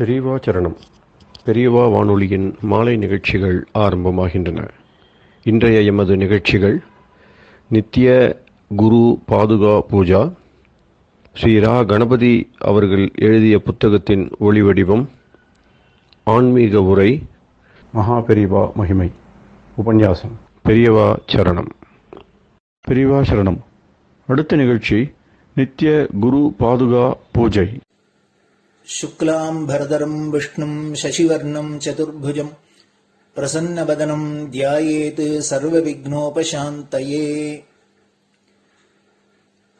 பெரியவா சரணம். பெரியவா வானொலியின் மாலை நிகழ்ச்சிகள் ஆரம்பமாகின்றன. இன்றைய எமது நிகழ்ச்சிகள் நித்திய குரு பாதுகா பூஜா, ஸ்ரீ ரா கணபதி அவர்கள் எழுதிய புத்தகத்தின் ஒளிவடிவம், ஆன்மீக உரை, மகா பெரியவா மகிமை, உபன்யாசம். பெரியவா சரணம். பெரியவா சரணம். அடுத்த நிகழ்ச்சி நித்திய குரு பாதுகா பூஜை. शुक्लां भरदरं विष्णुं शशिवर्णं चतुर्भुजं प्रसन्नवदनं ध्यायेत् सर्वविघ्नोपशान्तये।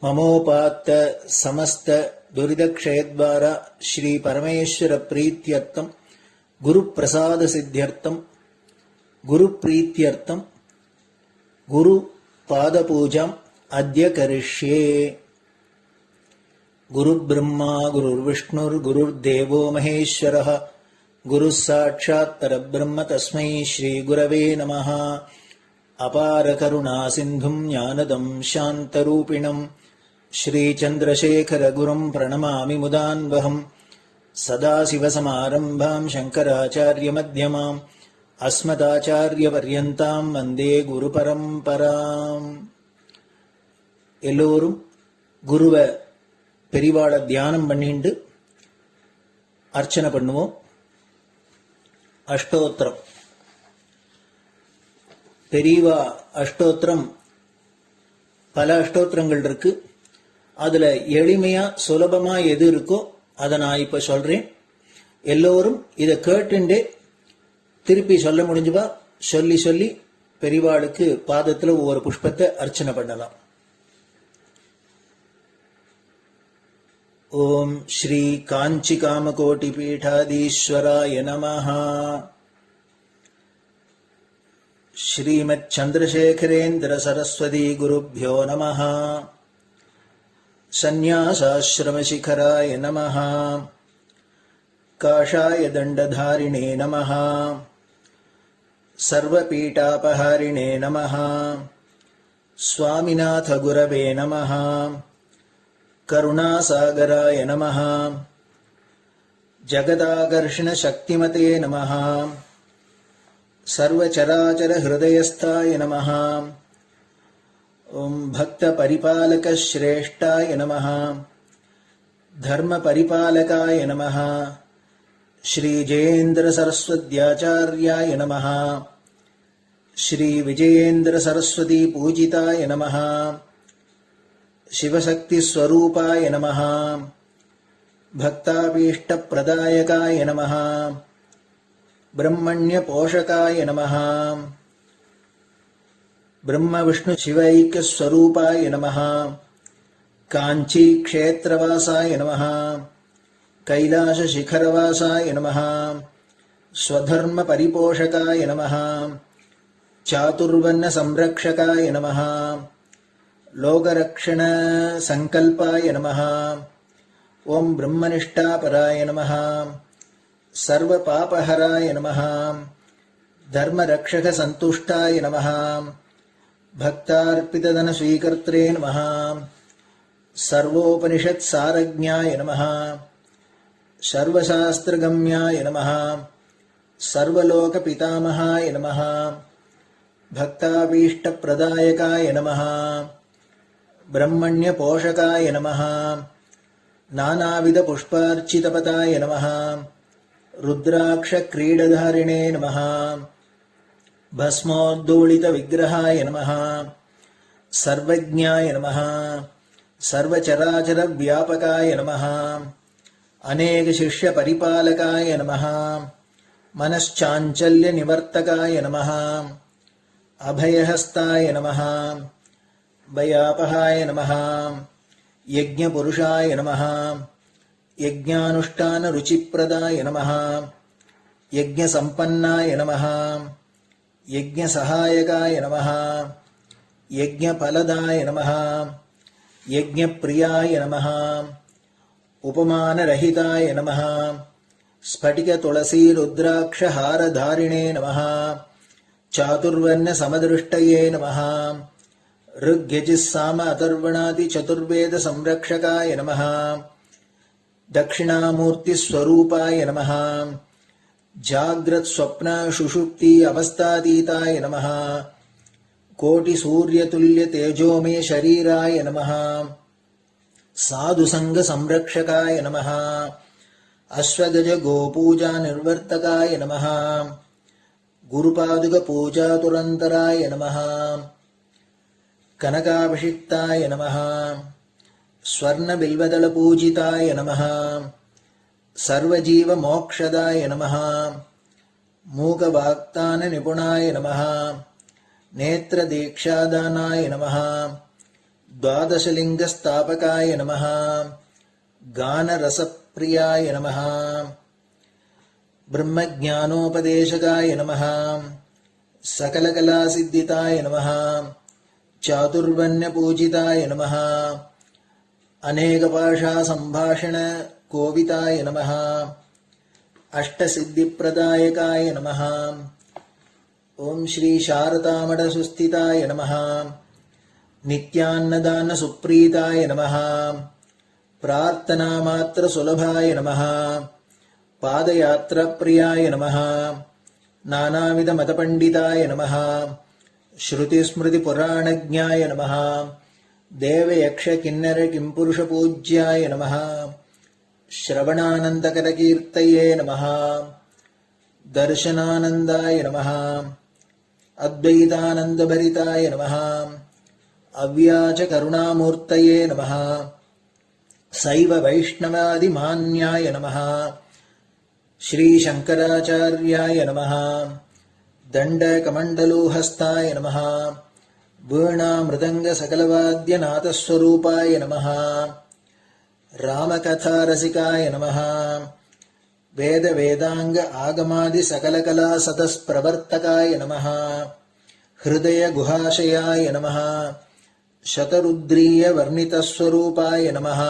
ममोपात्त समस्त दुरितक्षयद्वारा श्री परमेश्वर प्रीत्यर्थं गुरुप्रसाद सिद्ध्यर्थं गुरुप्रीत्यर्थं गुरुपादपूजाम् अद्य करिष्ये। गुरुर्ब्रह्मा गुरुर्विष्णुर्गुरुर्देवो महेश्वरः गुरुः साक्षात् परब्रह्म तस्मै श्रीगुरवे नमः। अपारकरुणासिन्धुं ज्ञानदं शान्तरूपिणं श्रीचन्द्रशेखरगुरुं प्रणमामि मुदान्वहम्। सदाशिवसमारम्भां शङ्कराचार्यमध्यमाम् अस्मदाचार्यपर्यन्तां वन्दे गुरुपरम्पराम्. எல்லோரும் குருவை பெரிவாளை தியானம் பண்ணிண்டு அர்ச்சனை பண்ணுவோம். அஷ்டோத்திரம். பெரியவா அஷ்டோத்திரம் பல அஷ்டோத்திரங்கள் இருக்கு. அதுல எளிமையா சுலபமா எது இருக்கோ அதை நான் இப்ப சொல்றேன். எல்லோரும் இதை கேட்டுண்டே திருப்பி சொல்ல முடிஞ்சுவா சொல்லி சொல்லி பெரிவாளுக்கு பாதத்துல ஒவ்வொரு புஷ்பத்தை அர்ச்சனை பண்ணலாம். ओम श्री कांची कामकोटि पीठाधीश्वराय नमः. श्रीमत् चंद्रशेखरेन्द्र सरस्वती गुरुभ्यो नमः. संन्यासाश्रम शिखराय नमः. काषाय दंडधारिणे नमः. सर्वपीठापहारिणे नमः. स्वामिनाथ गुरवे नमः. करुणासागराय नमः. जगदाकर्षण शक्तिमते नमः. सर्वचराचर हृदयस्थाय नमः. ओम भक्त परिपालक श्रेष्ठाय नमः. धर्म परिपालकाय नमः. श्री जयेन्द्र सरस्वत्याचार्याय नमः. श्री विजयेन्द्र सरस्वती पूजिताय नमः. शिवशक्ति स्वरूपाय नमः. भक्ताभीष्ट प्रदायकाय नमः. ब्रह्मण्य पोषकाय नमः. ब्रह्म विष्णु शिवैक्य स्वरूपाय नमः. कांची क्षेत्रवासाय नमः. कैलाश शिखरवासाय नमः. स्वधर्म परिपोषकाय नमः. चातुर्वर्ण संरक्षकाय नमः. लोकरक्षण संकल्पाय नमः. ओम ब्रह्मनिष्ठापराय नमः. सर्वपापहराय नमः. धर्मरक्षक संतुष्टाय नमः. भक्तार्पितधन स्वीकर्त्रे नमः. सर्वोपनिषत् सारज्ञाय नमः. सर्वशास्त्रगम्याय नमः. सर्वलोक पितामहाय नमः. भक्ताभीष्ट प्रदायकाय नमः. ब्रह्मण्य पोषकाय नमः. नानाविध पुष्पार्चितपताय नमः. रुद्राक्ष क्रीडधारिणे नमः. भस्मोद्दोलित विग्रहाय नमः. सर्वज्ञाय नमः. सर्वचराचर व्यापकाय नमः. अनेक शिष्य परिपालकाय नमः. मनश्चाञ्चल्य निवर्तकाय नमः. अभयहस्ताय नमः. भयापहाय नमः. यज्ञपुरुषाय नमः. यज्ञानुष्ठान रुचिप्रदाय नमः. यज्ञसम्पन्नाय नमः. यज्ञसहायकाय नमः. यज्ञफलदाय नमः. यज्ञप्रियाय नमः. उपमानरहिताय नमः. स्फटिक तुलसी रुद्राक्ष हारधारिणे नमः. चातुर्वर्ण समदृष्टये नमः. ऋग्यजुस्साम अथर्वणादि चतुर्वेद संरक्षकाय नमः. दक्षिणामूर्तिस्वरूपाय नमः जाग्रत् स्वप्न सुषुप्ति अवस्थातीताय नमः कोटिसूर्यतुल्यतेजोमय शरीराय नमः साधुसङ्गसंरक्षकाय नमः अश्वगज गोपूजा निर्वर्तकाय नमः गुरुपादुकपूजातुरन्तराय नमः कनकाभिषिक्ताय नमः स्वर्णबिल्वदलपूजिताय नमः सर्वजीवमोक्षदाय नमः मूकवाक्ताननिपुणाय नमः नेत्रदीक्षादानाय नमः द्वादशलिङ्गस्थापकाय नमः गानरसप्रियाय नमः ब्रह्मज्ञानोपदेशकाय नमः सकलकलासिद्धिताय नमः चातुर्वर्ण्यपूजिताय नमः अनेकभाषासम्भाषण कोविताय नमः अष्टसिद्धिप्रदायकाय नमः ओम श्री शारदामठसुस्थिताय नमः नित्यान्नदानसुप्रीताय नमः प्रार्थनामात्रसुलभाय नमः पादयात्राप्रियाय नमः नानाविधमतपण्डिताय नमः श्रुतिस्मृतिपुराणज्ञाय नमः देवयक्षकिन्नरकिंपुरुषपूज्याय नमः श्रवणानन्दकरकीर्तये नमः दर्शनानन्दाय नमः अद्वैतानन्दभरिताय नमः अव्याजकरुणामूर्तये नमः शैव वैष्णवादिमान्याय नमः श्रीशङ्कराचार्याय नमः दण्डकमण्डलोहस्ताय नमः वीणामृदङ्गसकलवाद्यनाथस्वरूपाय नमः रामकथारसिकाय नमः वेदवेदाङ्ग आगमादिसकलकलासतस्प्रवर्तकाय नमः हृदयगुहाशयाय नमः शतरुद्रीयवर्णितस्वरूपाय नमः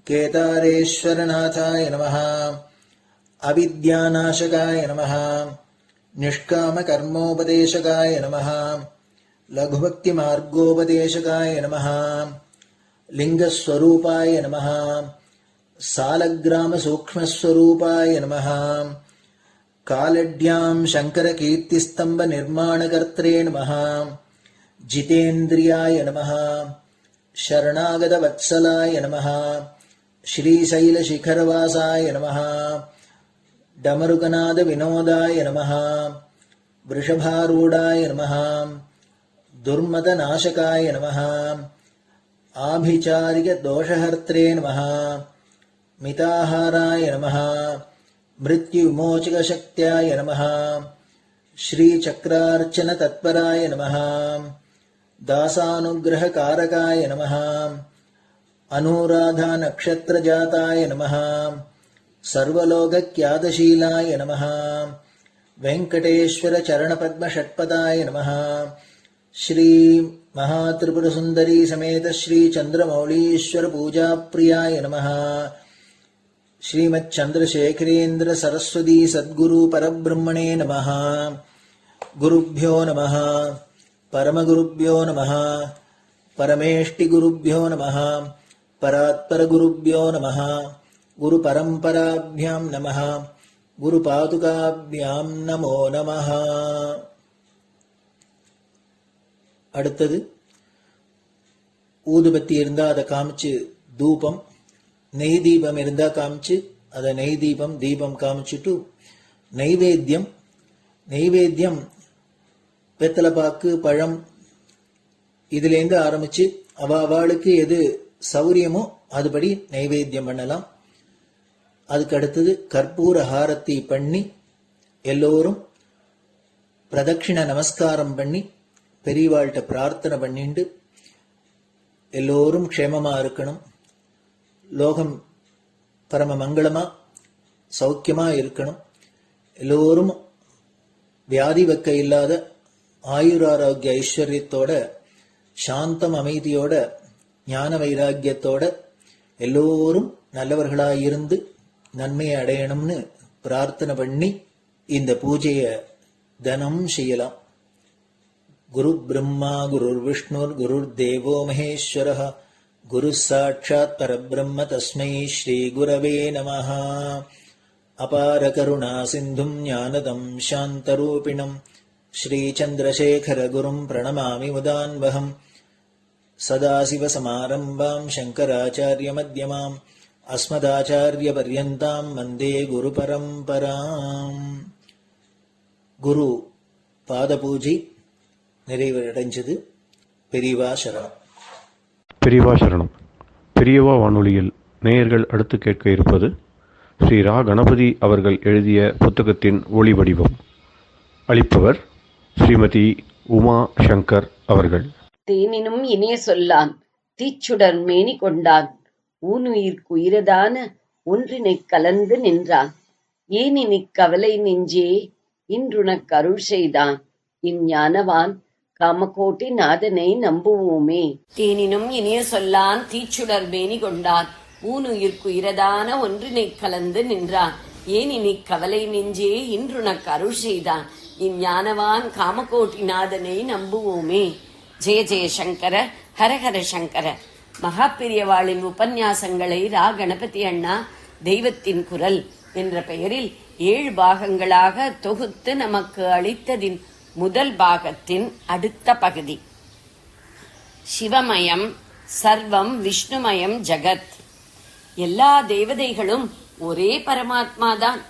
केदारेश्वरनाथाय नमः अविद्यानाशकाय नमः निष्कामकर्मोपदेशकाय नमः लघुभक्तिमार्गोपदेशकाय नमः लिङ्गस्वरूपाय नमः सालग्रामसूक्ष्मस्वरूपाय नमः कालड्यां शङ्करकीर्तिस्तम्भनिर्माणकर्त्रे नमः जितेन्द्रियाय नमः शरणागतवत्सलाय नमः श्रीशैलशिखरवासाय नमः डमरुकनादविनोदाय नमः वृषभारूढाय नमः दुर्मदनाशकाय नमः आभिचारिकदोषहर्त्रे नमः मिताहाराय नमः मृत्युविमोचकशक्त्याय नमः श्रीचक्रार्चनतत्पराय नमः दासानुग्रहकारकाय नमः अनुराधानक्षत्रजाताय नमः सर्वलोकख्यातशीलाय नमः वेङ्कटेश्वरचरणपद्मषट्पदाय नमः श्री महात्रिपुरसुन्दरी समेत श्री चन्द्रमौलीश्वर पूजाप्रियाय नमः श्रीमच्चन्द्रशेखरेन्द्र सरस्वती सद्गुरु परब्रह्मणे नमः गुरुभ्यो नमः परमगुरुभ्यो नमः परमेष्टिगुरुभ्यो नमः परात्परगुरुभ्यो नमः गुरुपरम्पराभ्यां नमः गुरुपादुकाभ्यां नमो नमः. அடுத்தது ஊதுபத்தி இருந்தா அதை காமிச்சு தூபம், நெய் தீபம் இருந்தா காமிச்சு அதை நெய் தீபம் தீபம் காமிச்சுட்டு நைவேத்தியம் வெத்தலைப்பாக்கு பழம் இதுலேருந்து ஆரம்பிச்சு அவளுக்கு எது சௌரியமோ அதுபடி நைவேத்தியம் பண்ணலாம். அதுக்கு அடுத்தது கற்பூர ஹாரத்தி பண்ணி எல்லோரும் பிரதட்சிண நமஸ்காரம் பண்ணி பெரியவாள்கிட்ட பிரார்த்தனை பண்ணிண்டு எல்லோரும் க்ஷேமமா இருக்கணும், லோகம் பரம மங்களமா சௌக்கியமா இருக்கணும், எல்லோரும் வியாதி வெக்க இல்லாத ஆயுராரோக்கிய ஐஸ்வர்யத்தோட சாந்தம் அமைதியோட ஞான வைராக்கியத்தோட எல்லோரும் நல்லவர்களாயிருந்து நன்மையை அடையணும்னு பிரார்த்தனை பண்ணி இந்த பூஜையை தினம் செய்யலாம். குரு பிரம்மா குருர் விஷ்ணுர் குருர் தேவோ மகேஸ்வரः குரு சாட்சாத் பரபிரம்ம தஸ்மை ஸ்ரீ குரவே நமஹ. அபார கருணா சிந்தும் ஞானதம் சாந்தரூபிணம் ஸ்ரீ சந்திரசேகர குரும் பிரணமாமி முதான்வகம். சதாசிவசமாரம்பாம் சங்கராச்சாரிய மத்யமாம் அஸ்மதாச்சாரிய பர்யந்தாம் வந்தே குரு பரம்பராம். குரு பாத பூஜை நிறைவடைஞ்சது. பெரியவா சரணம். பெரியவா சரணம். பெரியவா வானொலியில் நேயர்கள் அடுத்து கேட்க இருப்பது ஸ்ரீ ரா கணபதி அவர்கள் எழுதிய புத்தகத்தின் ஒளி வடிவம். அளிப்பவர் ஸ்ரீமதி உமா சங்கர் அவர்கள். தேனினும் இனிய சொல்லான் தீச்சுடர் மேனி கொண்டான் ஊனுயிர்க்குயிரதான ஒன்றினைக் கலந்து நின்றான் ஏனினிக் கவலை நெஞ்சே இன்றுனக் அருள் செய்தான் இஞ்ஞானவான் காமகோட்டி நாதனை நம்புவோமே. தேனினும் இனிய சொல்லான் தீச்சுடர் மேனி கொண்டான் ஊனுயிர்க்குயிரதான ஒன்றினைக் கலந்து நின்றான் ஏனினிக் கவலை நெஞ்சே இன்றுனக் அருள் செய்தான் இஞ்ஞானவான் காமகோட்டி நாதனை நம்புவோமே. ஜெய ஜெய சங்கர, ஹரஹர சங்கர. மகாபெரியவாளின் உபன்யாசங்களை ரா கணபதி அண்ணா தெய்வத்தின் குரல் என்ற பெயரில் 7 பாகங்களாக தொகுத்து நமக்கு அளித்ததின் முதல் பாகத்தின் அடுத்த பகுதி. சிவமயம் சர்வம் விஷ்ணுமயம் ஜகத். எல்லா தேவதைகளும் ஒரே பரமாத்மாதான்.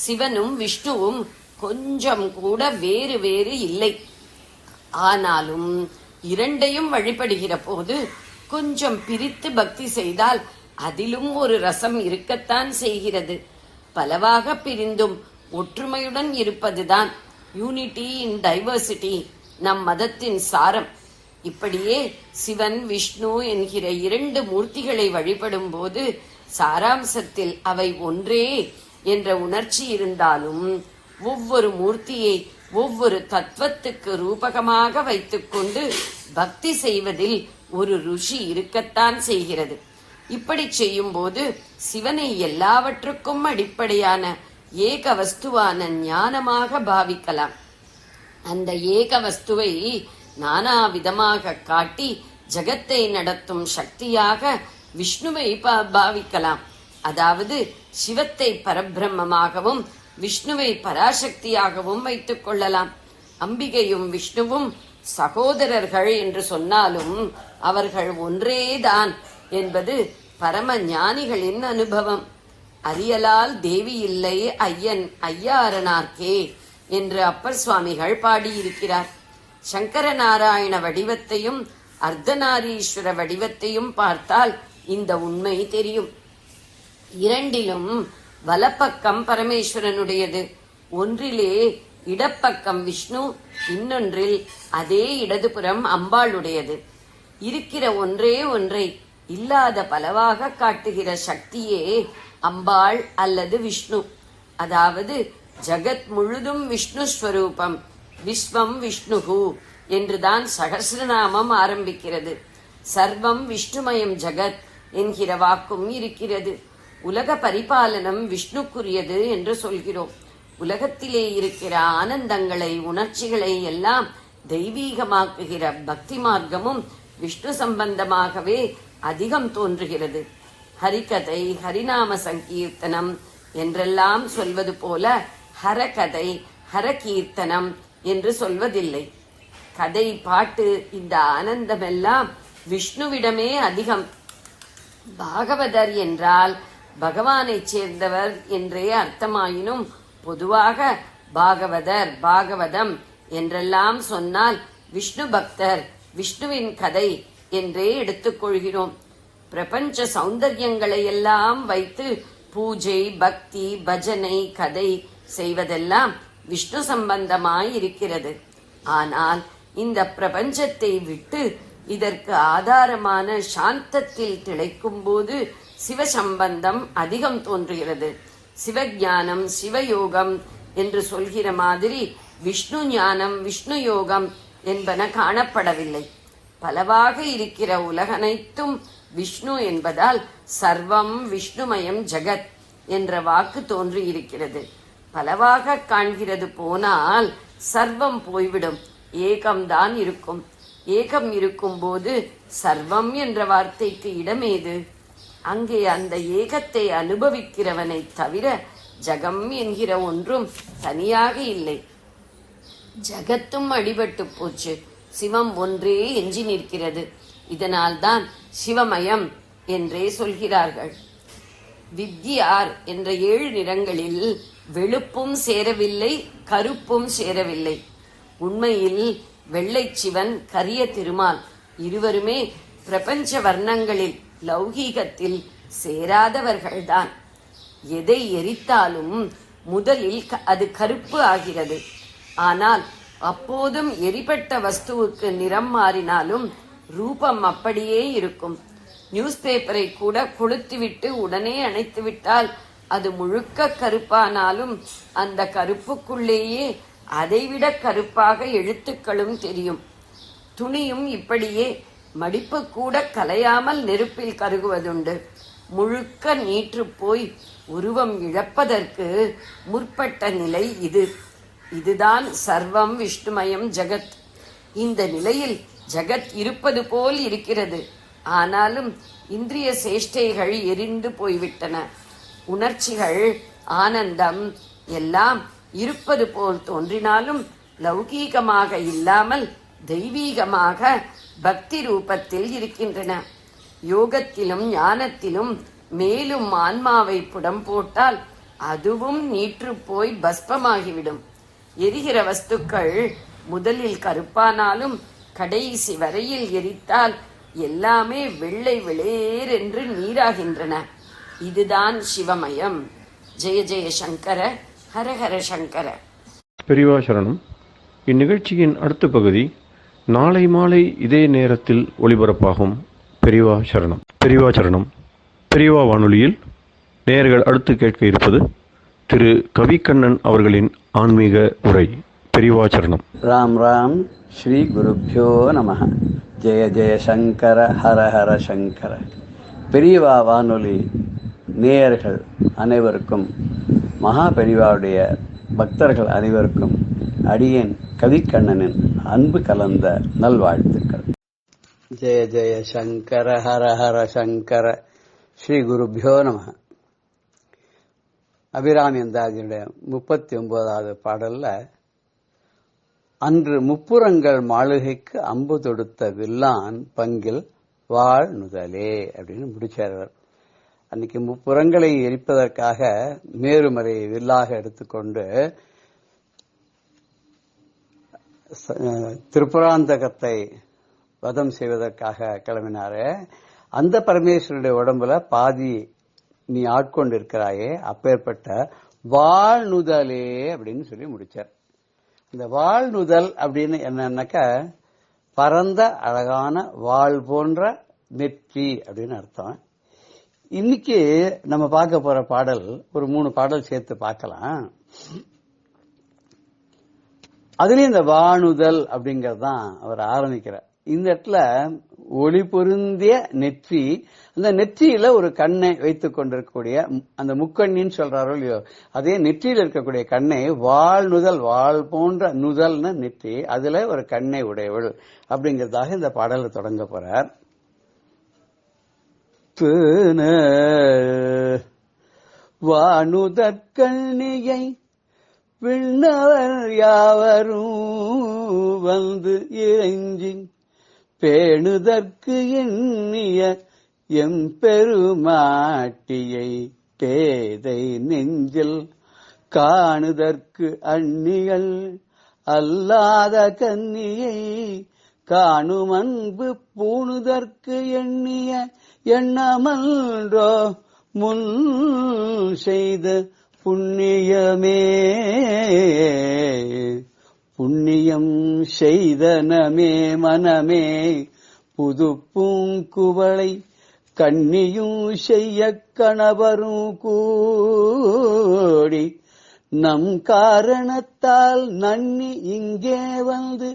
சிவனும் விஷ்ணுவும் கொஞ்சம் கூட வேறு வேறு இல்லை. ஆனாலும் இரண்டையும் வழிபடுகிற போது கொஞ்சம் பிரித்து பக்தி செய்தால் அதிலும் ஒரு ரசம் இருக்கத்தான் செய்கிறது. பலவாக பிரிந்தும் ஒற்றுமையுடன் இருப்பதுதான் யூனிட்டி இன் டைவர்சிட்டி நம் மதத்தின் சாரம். இப்படியே சிவன் விஷ்ணு என்கிற 2 மூர்த்திகளை வழிபடும் போது சாராம்சத்தில் அவை ஒன்றே என்ற உணர்ச்சி இருந்தாலும் ஒவ்வொரு மூர்த்தியை ஒவ்வொரு தத்துவத்துக்கு ரூபகமாக வைத்துக்கொண்டு பக்தி செய்வதில் ஒரு ருஷி இருக்கத்தான் செய்கிறது. இப்படி செய்யும் போது சிவனை எல்லாவற்றுக்கும் அடிப்படையான ஏக வஸ்துவான ஞானமாக பாவிக்கலாம். அந்த ஏக வஸ்துவை நானா விதமாக காட்டி ஜகத்தை நடத்தும் சக்தியாக விஷ்ணுவை பாவிக்கலாம். அதாவது சிவத்தை பரபிரம்மமாகவும் விஷ்ணுவை பராசக்தியாகவும் வைத்துக் கொள்ளலாம். அம்பிகையும் விஷ்ணுவும் சகோதரர்கள் என்று சொன்னாலும் அவர்கள் ஒன்றேதான் என்பது பரம ஞானிகளின் அனுபவம். அறியலால் தேவி இல்லை ஐயன் ஐயாரனார்க்கே என்று அப்பர் சுவாமிகள் பாடியிருக்கிறார். சங்கர நாராயண வடிவத்தையும் அர்த்தநாரீஸ்வர வடிவத்தையும் பார்த்தால் இந்த உண்மை தெரியும். இரண்டிலும் வலப்பக்கம் பரமேஸ்வரனுடையது. ஒன்றிலே இடப்பக்கம் விஷ்ணு, இன்னொன்றில் அதே இடதுபுறம் அம்பாளுடையது. இருக்கிற ஒன்றே ஒன்றை இல்லாத பலவாக காட்டுகிற சக்தியே அம்பாள் அல்லது விஷ்ணு. அதாவது ஜகத் முழுதும் விஷ்ணு ஸ்வரூபம். விஸ்வம் விஷ்ணுகு என்றுதான் சகஸ்ரநாமம் ஆரம்பிக்கிறது. சர்வம் விஷ்ணுமயம் ஜகத் என்கிற வாக்கும் இருக்கிறது. உலக பரிபாலனம் விஷ்ணுக்குரியது என்று சொல்கிறோம். உலகத்திலே இருக்கிற ஆனந்தங்களை உணர்ச்சிகளை எல்லாம் தெய்வீகமாக்குகிற பக்தி மார்க்கமும் விஷ்ணு சம்பந்தமாகவே அதிகம் தோன்றுகிறது. ஹரிகதை ஹரிநாம சங்கீர்த்தனம் என்றெல்லாம் சொல்வது போல ஹரகதை ஹரகீர்த்தனம் என்று சொல்வதில்லை. கதை பாட்டு இந்த ஆனந்தமெல்லாம் விஷ்ணுவிடமே அதிகம். பாகவதர் என்றால் பகவானை சேர்ந்தவர் என்றே அர்த்தமாயினும் பொதுவாக பாகவதர் பாகவதம் என்றெல்லாம் சொன்னால் விஷ்ணு பக்தர் விஷ்ணுவின் கதை என்றே எடுத்துக்கொள்கிறோம். பிரபஞ்ச சௌந்தர்யங்களை எல்லாம் வைத்து பூஜை பக்தி பஜனை கதை செய்வதெல்லாம் விஷ்ணு சம்பந்தமாய் இருக்கிறது. ஆனால் இந்த பிரபஞ்சத்தை விட்டு இதற்கு ஆதாரமான சாந்தத்தில் திளைக்கும் போது சிவசம்பந்தம் அதிகம் தோன்றுகிறது. சிவஞானம் சிவயோகம் என்று சொல்கிற மாதிரி விஷ்ணு ஞானம் விஷ்ணு யோகம் என்பன காணப்படவில்லை. பலவாக இருக்கிற உலகனைத்தும் விஷ்ணு என்பதால் சர்வம் விஷ்ணுமயம் ஜகத் என்ற வாக்கு தோன்றியிருக்கிறது. பலவாக காண்கிறது போனால் சர்வம் போய்விடும், ஏகம்தான் இருக்கும். ஏகம் இருக்கும்போது சர்வம் என்ற வார்த்தைக்கு இடமேது? அங்கே அந்த ஏகத்தை அனுபவிக்கிறவனை தவிர ஜகம் என்கிற ஒன்றும் தனியாக இல்லை. ஜகத்தும் அடிபட்டு போச்சு, சிவம் ஒன்றே எஞ்சி நிற்கிறது. இதனால்தான் சிவமயம் என்றே சொல்கிறார்கள். வித்யார் என்ற 7 நிறங்களில் வெளுப்பும் சேரவில்லை, கருப்பும் சேரவில்லை. உண்மையில் வெள்ளை சிவன், கரிய திருமால் இருவருமே பிரபஞ்ச வர்ணங்களில் லௌகீகத்தில் சேராதவர்கள்தான். எதை எரித்தாலும் முதலில் அது கருப்பு ஆகிறது. ஆனால் அப்போதும் எரிபட்ட வஸ்துவுக்கு நிறம் மாறினாலும் ரூபம் அப்படியே இருக்கும். நியூஸ் பேப்பரை கூட கொளுத்துவிட்டு உடனே அணைத்து விட்டால் அது முழுக்க கருப்பானாலும் அந்த கருப்புக்குள்ளேயே அதைவிட கருப்பாக எழுத்துக்களும் தெரியும். துணியும் இப்படியே மடிப்பு கூட கலையாமல் நெருப்பில் கருகுவதுண்டு. முழுக்க நீற்று போய் உருவம் இழப்பதற்கு முற்பட்ட நிலை இது. இதுதான் சர்வம் விஷ்ணுமயம் ஜகத். இந்த நிலையில் ஜகத் இருப்பது போல் இருக்கிறது. ஆனாலும் இந்திரிய சேஷ்டைகள் எரிந்து போய்விட்டன. உணர்ச்சிகள், ஆனந்தம் எல்லாம் இருப்பது போல் தோன்றினாலும் லௌகீகமாக இல்லாமல் தெய்வீகமாக பக்தி ரூபத்தில் இருக்கின்றன. யோகத்திலும் ஞானத்திலும் மேலும் ஆன்மாவை புடம் போட்டால் அதுவும் நீற்று போய் பஸ்பமாகிவிடும். எரிகிற வஸ்துக்கள் முதலில் கருப்பானாலும் கடைசி வரையில் எரித்தால் எல்லாமே வெள்ளை வெளியேர் என்று நீராகின்றன. இதுதான் சிவமயம். ஜெய ஜெய சங்கர, ஹரஹர சங்கர. பெரியவா சரணம். இந்நிகழ்ச்சியின் அடுத்த பகுதி நாளை மாலை இதே நேரத்தில் ஒளிபரப்பாகும். பெரியவா சரணம். பெரியவா சரணம். பெரியவா வானொலியில் நேயர்கள் அடுத்து கேட்க இருப்பது திரு கவிக்கண்ணன் அவர்களின் ஆன்மீக உரை. பெரியவா சரணம். ராம் ராம். ஸ்ரீ குருப்யோ நம. ஜெய ஜெய சங்கர, ஹர ஹர சங்கர. பெரியவா வானொலி நேயர்கள் அனைவருக்கும், மகா பெரியவாவுடைய பக்தர்கள் அனைவருக்கும் அடியேன் கவிக்கண்ணனின் அன்பு கலந்த நல்வாழ்த்துக்கள். ஜெய ஜெய சங்கர, ஹர ஹர சங்கர. ஸ்ரீ குருப்யோ நம. அபிராமி அந்தாதியுடைய 39வது பாடல்ல, அன்று முப்புறங்கள் மாளிகைக்கு அம்பு தொடுத்த வில்லான் பங்கில் வாழ் நுதலே அப்படின்னு முடிச்சார். அன்னைக்கு முப்புறங்களை எரிப்பதற்காக மேருமலையை வில்லாக எடுத்துக்கொண்டு திரிபுராந்தகத்தை வதம் செய்வதற்காக கிளம்பினாரு. அந்த பரமேஸ்வருடைய உடம்புல பாதி நீ ஆட்கொண்டு இருக்கிறாயே, அப்பேற்பட்ட வாழ்நுதலே அப்படின்னு சொல்லி முடிச்சார். இந்த வாழ்நுதல் அப்படின்னு என்னன்னாக்க, பரந்த அழகான வாழ் போன்ற நெற்றி அப்படின்னு அர்த்தம். இன்னைக்கு நம்ம பார்க்க போற பாடல் ஒரு 3 பாடல் சேர்த்து பார்க்கலாம். அதுலயும் இந்த வானுதல் அப்படிங்கறதுதான் அவர் ஆரம்பிக்கிறார். இந்த இடத்துல ஒளி பொருந்திய நெற்றி, அந்த நெற்றியில ஒரு கண்ணை வைத்துக் கொண்டிருக்கக்கூடிய அந்த முக்கண்ணின்னு சொல்றாரோ இல்லையோ, அதே நெற்றியில் இருக்கக்கூடிய கண்ணை வாழ்நுதல், வாழ் போன்ற நுதல்னு நெற்றி, அதுல ஒரு கண்ணை உடையவள் அப்படிங்கறதாக இந்த பாடலை தொடங்க போறார். வானுதற்கண்ணியை விண்ணவர் யாவரும் வந்து இறைஞ்சி பேணுதற்கு எண்ணிய எம்பெருமாட்டியை பேதை நெஞ்சில் காணுதற்கு அந்நிகள் அல்லாத கன்னியை காணும் அன்பு பூணுதற்கு எண்ணிய எண்ணமன்றோ முன் செய்த புண்ணியமே. புண்ணியம் செய்தனமே மனமே புது பூங்குவளை கண்ணியும் செய்ய கணவரும் கூடி நம் காரணத்தால் நன்னி இங்கே வந்து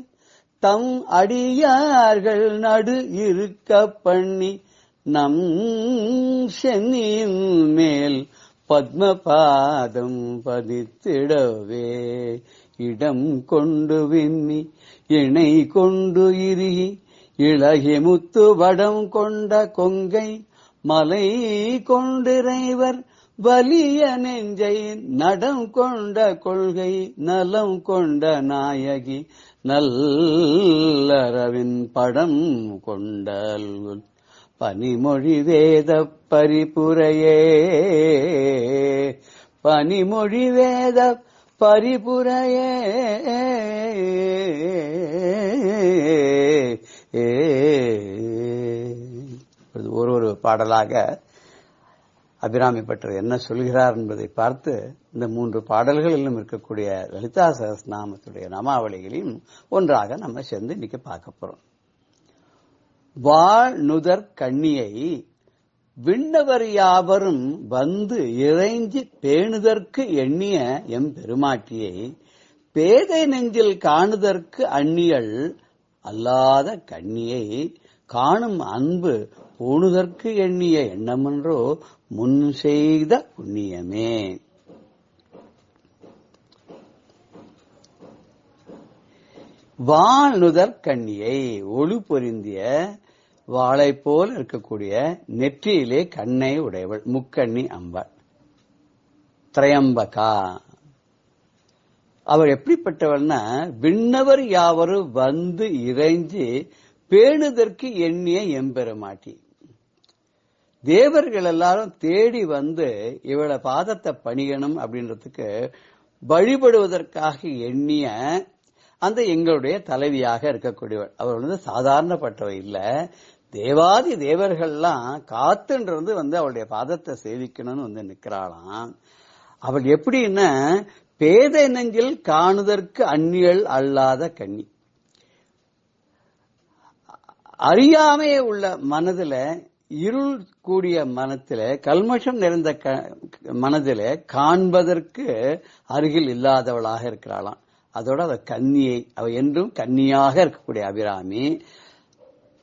தம் அடியார்கள் நடு இருக்க பண்ணி நம் சென்னியின் மேல் பத்மபாதம் பதித்திடவே இடம் கொண்டு விம்மி இணை கொண்டு இறுகி இளகி முத்து வடம் கொண்ட கொங்கை மலை கொண்டிறைவர் வலிய நெஞ்சை நடம் கொண்ட கொள்கை நலம் கொண்ட நாயகி நல்லறவின் படம் கொண்டல் பனிமொழி வேத பரிபுரையே பனிமொழி வேத பரிபுரையே ஒரு பாடலாக அபிராமி பட்டர் என்ன சொல்கிறார் என்பதை பார்த்து இந்த 3 பாடல்களிலும் இருக்கக்கூடிய லலிதா சகஸ்ரநாமத்துடைய நாமாவளிகளையும் ஒன்றாக நம்ம சேர்ந்து இன்னைக்கு பார்க்க போறோம். வாழ் நுதற் கண்ணியை விண்ணவர் யாவரும் வந்து இறைஞ்சி பேணுதற்கு எண்ணிய எம்பெருமாட்டியை பேதை நெஞ்சில் காணுதற்கு அந்நியள் அல்லாத கண்ணியை காணும் அன்பு பூணுதற்கு எண்ணிய எண்ணமன்றோ முன் செய்த புண்ணியமே. வாழ்நுதற் கண்ணியை ஒளி பொருந்திய வாளை போல் இருக்கக்கூடிய நெற்றியிலே கண்ணை உடையவள் முக்கண்ணி அம்பாள் திரையம்பகா. அவர் எப்படிப்பட்டவள்னா விண்ணவர் யாவரும் வந்து இறைஞ்சி பேணுதற்கு எண்ணிய எம்பெருமாட்டி. தேவர்கள் எல்லாரும் தேடி வந்து இவளை பாதத்தை பணியணும் அப்படின்றதுக்கு வழிபடுவதற்காக எண்ணிய அந்த எங்களுடைய தலைவியாக இருக்கக்கூடியவள். அவர் வந்து சாதாரணப்பட்டவ இல்ல, தேவாதி தேவர்கள்லாம் காத்துன்றது வந்து அவளுடைய பாதத்தை சேவிக்கணும்னு வந்து நிக்கிறாளாம். அவள் எப்படின்னா பேதை நெஞ்சில் காணுதற்கு அந்நியள் அல்லாத கண்ணி. அறியாமையே உள்ள மனதுல, இருள் கூடிய மனத்தில, கல்மஷம் நிறைந்த மனதில காண்பதற்கு அருகில் இல்லாதவளாக இருக்கிறாளாம். அதோட அவ கன்னியை, அவ என்றும் கன்னியாக இருக்கக்கூடிய அபிராமி.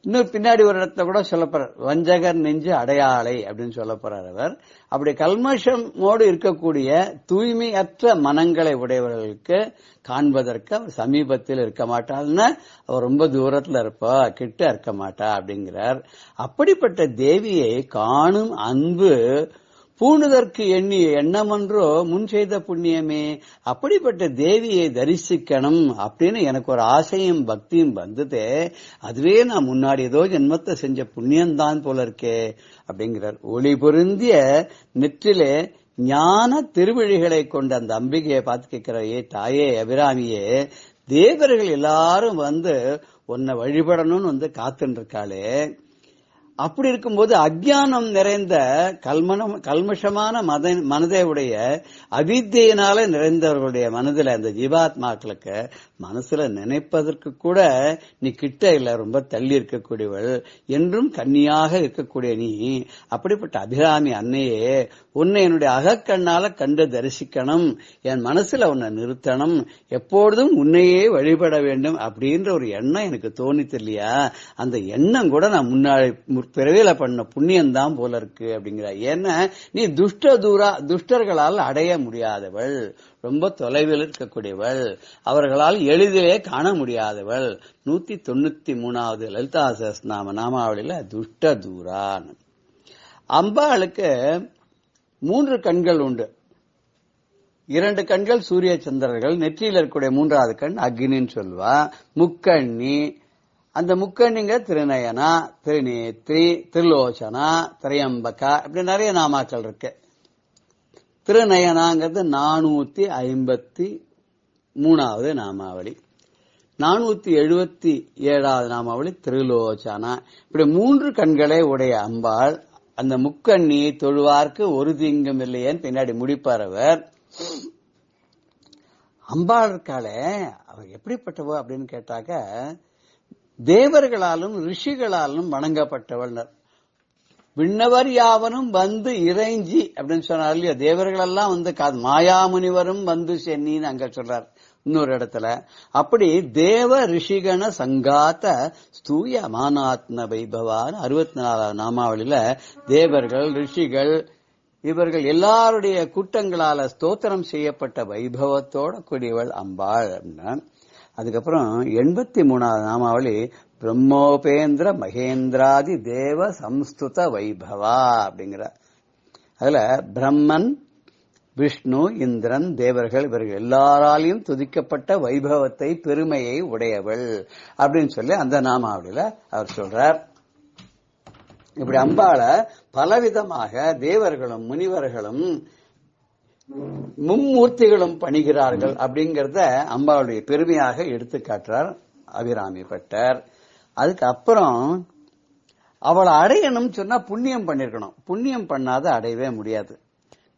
இன்னும் பின்னாடி ஒரு இடத்துல கூட சொல்ல போறார், வஞ்சகர் நெஞ்சு அடையாளை அப்படின்னு சொல்ல போறார் அவர். அப்படி கல்மஷமோடு இருக்கக்கூடிய தூய்மையற்ற மனங்களை உடையவர்களுக்கு காண்பதற்கு அவர் சமீபத்தில் இருக்க மாட்டாள்னா அவர் ரொம்ப தூரத்துல இருப்பா, கிட்ட இருக்க மாட்டா அப்படிங்கிறார். அப்படிப்பட்ட தேவியை காணும் அன்பு பூணுதற்கு எண்ணிய எண்ணமன்றோ முன் செய்த புண்ணியமே. அப்படிப்பட்ட தேவியை தரிசிக்கணும் அப்படின்னு எனக்கு ஒரு ஆசையும் பக்தியும் வந்தது. அதுவே நான் முன்னாடி ஏதோ ஜென்மத்தை செஞ்ச புண்ணியம்தான் போல இருக்கே அப்படிங்கிறார். ஒளி பொருந்திய நெற்றிலே ஞான திருவிழிகளை கொண்ட அந்த அம்பிகையை பார்த்து கேட்கிற, ஏ தாயே அபிராமியே, தேவர்கள் எல்லாரும் வந்து உன்னை வழிபடணும்னு வந்து காத்துட்டு இருக்காளே. அப்படி இருக்கும்போது அஜ்ஞானம் நிறைந்த கல்மஷமான மனதை உடைய அவித்தியினால நிறைந்தவர்களுடைய மனதில் அந்த ஜீவாத்மாக்களுக்கு மனசுல நினைப்பதற்கு கூட நீ கிட்ட இல்ல, ரொம்ப தள்ளி இருக்கக்கூடியவள், என்றும் கன்னியாக இருக்கக்கூடிய நீ. அப்படிப்பட்ட அபிராமி அன்னையே, உன்னை என்னுடைய அகக்கண்ணால கண்டு தரிசிக்கணும், என் மனசுல உன்னை நிறுத்தணும், எப்பொழுதும் உன்னையே வழிபட வேண்டும் அப்படின்ற ஒரு எண்ணம் எனக்கு தோணித்து இல்லையா. அந்த எண்ணம் கூட நான் முன்னாடி பிறவியில பண்ண புண்ணியம்தான் போல இருக்கு அப்படிங்கிற. ஏன்னா நீ துஷ்டர்களால் அடைய முடியாதவள், ரொம்ப தொலைவில் இருக்கக்கூடியவள், அவர்களால் எளிதிலே காண முடியாதவள். 193வது லலிதா சஹஸ்ரநாம நாமாவளியில துஷ்ட தூரான். அம்பாளுக்கு 3 கண்கள் உண்டு. 2 கண்கள் சூரிய சந்திரர்கள், நெற்றியில் இருக்கக்கூடிய 3வது கண் அக்னின்னு சொல்லுவா. முக்கண்ணி, அந்த முக்கண்ணிங்க திருநயனா, திருநேத்ரி, திருலோச்சனா, திரையம்பகா, இப்படி நிறைய நாமாக்கள் இருக்கு. திருநயனாங்கிறது 453வது நாமாவளி, 477வது நாமாவளி திருலோச்சனா. இப்படி 3 கண்களை உடைய அம்பாள். அந்த முக்கண்ணியை தொழுவார்க்கு ஒரு தீங்கும் இல்லையேன்னு பின்னாடி முடிப்பார் அவர். அம்பாள் இருக்காளே, அவர் எப்படிப்பட்டவோ அப்படின்னு கேட்டாக்க, தேவர்களாலும் ரிஷிகளாலும் வணங்கப்பட்டவள். விண்ணவர் யாவனும் வந்து இறைஞ்சி அப்படின்னு சொன்னார் இல்லையா. தேவர்கள் எல்லாம் வந்து மாயாமுனிவரும் வந்து சென்னின்னு அங்க சொல்றார் இன்னொரு இடத்துல. அப்படி தேவ ரிஷிகண சங்காத்த ஸ்தூய மானாத்ம வைபவான்னு 64வது நாமாவளியில தேவர்கள், ரிஷிகள், இவர்கள் எல்லாருடைய கூட்டங்களால ஸ்தோத்திரம் செய்யப்பட்ட வைபவத்தோட கூடியவள் அம்பாள். அதுக்கப்புறம் 83வது நாமாவளி பிரம்மோபேந்திர மகேந்திராதி தேவ சம்ஸ்துத வைபவா அப்படிங்கிற. அதுல பிரம்மன், விஷ்ணு, இந்திரன், தேவர்கள் இவர்கள் எல்லாராலையும் துதிக்கப்பட்ட வைபவத்தை, பெருமையை உடையவள் அப்படின்னு சொல்லி அந்த நாமாவளியில அவர் சொல்றார். இப்படி அம்பாள பலவிதமாக தேவர்களும் முனிவர்களும் மும்மூர்த்திகளும் பணிகிறார்கள் அப்படிங்கறத அம்பாளுடைய பெருமையாக எடுத்து காட்டுறார் அபிராமி பட்டர். அதுக்கு அப்புறம் அவளை அடையணும் சொன்னா புண்ணியம் பண்ணிருக்கணும். புண்ணியம் பண்ணாத அடையவே முடியாது.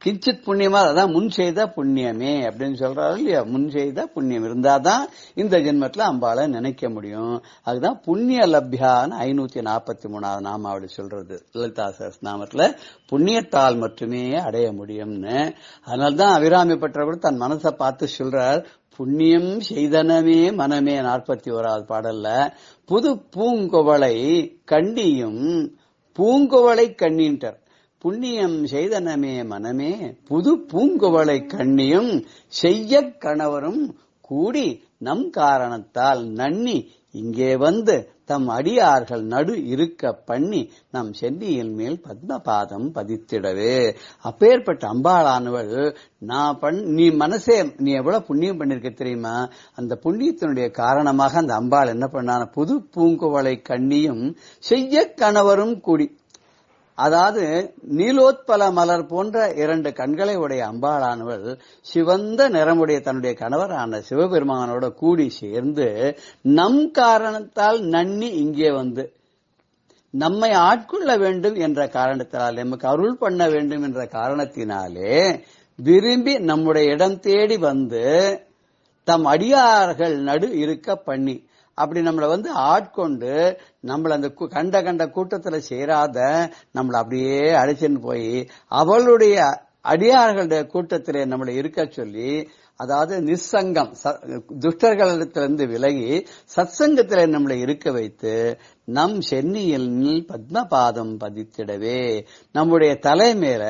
கிஞ்சித் புண்ணியமா, அதான் முன் செய்த புண்ணியமே அப்படின்னு சொல்றாரு இல்லையா. முன் செய்த புண்ணியம் இருந்தாதான் இந்த ஜென்மத்துல அம்பாளை நினைக்க முடியும். அதுதான் புண்ணிய லப்யான்னு 543வது நாமாவளி சொல்றது. லலிதா சஹஸ்ரநாமத்துல புண்ணியத்தால் மட்டுமே அடைய முடியும்னு. அதனால்தான் அபிராமி பட்டர் தன் மனசை பார்த்து சொல்றார், புண்ணியம் செய்தனமே மனமே 41வது பாடல்ல. புது பூங்குவளை கண்ணியும் பூங்குவளை கண்ணின்றார். புண்ணியம் செய்தனமே மனமே புது பூங்குவளை கண்ணியும் செய்ய கணவரும் கூடி நம் காரணத்தால் நன்னி இங்கே வந்து தம் அடியார்கள் நடு இருக்க பண்ணி நம் சென்னியின் மேல் பத்மபாதம் பதித்திடவே. அப்பேற்பட்ட அம்பாளானவள் நீ மனசே நீ எவ்வளவு புண்ணியம் பண்ணிருக்க தெரியுமா? அந்த புண்ணியத்தினுடைய காரணமாக அந்த அம்பாள் என்ன பண்ணான, புது பூங்குவளை கண்ணியும் செய்ய கணவரும் கூடி, அதாவது நீலோத்பல மலர் போன்ற 2 கண்களை உடைய அம்பாளானவள் சிவந்த நிறமுடைய தன்னுடைய கணவரான சிவபெருமானோட கூடி சேர்ந்து நம் காரணத்தால் நன்னி இங்கே வந்து நம்மை ஆட்கொள்ள வேண்டும் என்ற காரணத்தினாலே, நமக்கு அருள் பண்ண வேண்டும் என்ற காரணத்தினாலே விரும்பி நம்முடைய இடம் தேடி வந்து தம் அடியார்கள் நடு இருக்க பண்ணி, அப்படி நம்மளை வந்து ஆட்கொண்டு நம்மள அந்த கண்ட கூட்டத்துல சேராத நம்மளை அப்படியே அழைச்சின்னு போய் அவளுடைய அடியார்களுடைய கூட்டத்திலே நம்மளை இருக்க சொல்லி, அதாவது நிசங்கம் துஷ்டர்களிடத்திலிருந்து விலகி சத்சங்கத்திலே நம்மளை இருக்க வைத்து நம் சென்னியில் பத்மபாதம் பதித்திடவே, நம்முடைய தலை மேல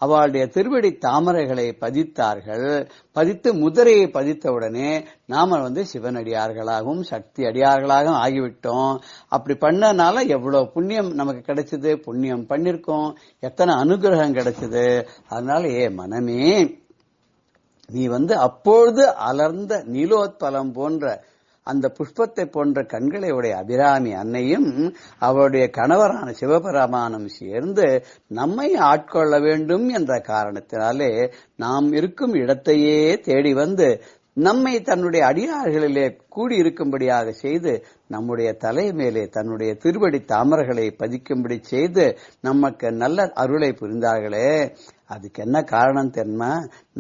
அவளுடைய திருவடி தாமரைகளை பதித்தார்கள். பதித்து முதிரையை பதித்தவுடனே நாம வந்து சிவனடியார்களாகவும் சக்தி அடியார்களாகவும் ஆகிவிட்டோம். அப்படி பண்ணனால எவ்வளவு புண்ணியம் நமக்கு கிடைச்சது, புண்ணியம் பண்ணிருக்கோம், எத்தனை அனுகிரகம் கிடைச்சது. அதனால மனமே நீ வந்து அப்பொழுது அலர்ந்த நீலோத்பலம் போன்ற அந்த புஷ்பத்தை போன்ற கண்களை உடைய அபிராமி அன்னையும் அவருடைய கணவரான சிவபெருமானும் சேர்ந்து நம்மை ஆட்கொள்ள வேண்டும் என்ற காரணத்தினாலே நாம் இருக்கும் இடத்தையே தேடி வந்து நம்மை தன்னுடைய அடியார்களிலே கூடியிருக்கும்படியாக செய்து நம்முடைய தலை மேலே தன்னுடைய திருவடி தாமரைகளை பதிக்கும்படி செய்து நமக்கு நல்ல அருளை புரிந்தார்களே. அதுக்கு என்ன காரணம் தெரியுமா?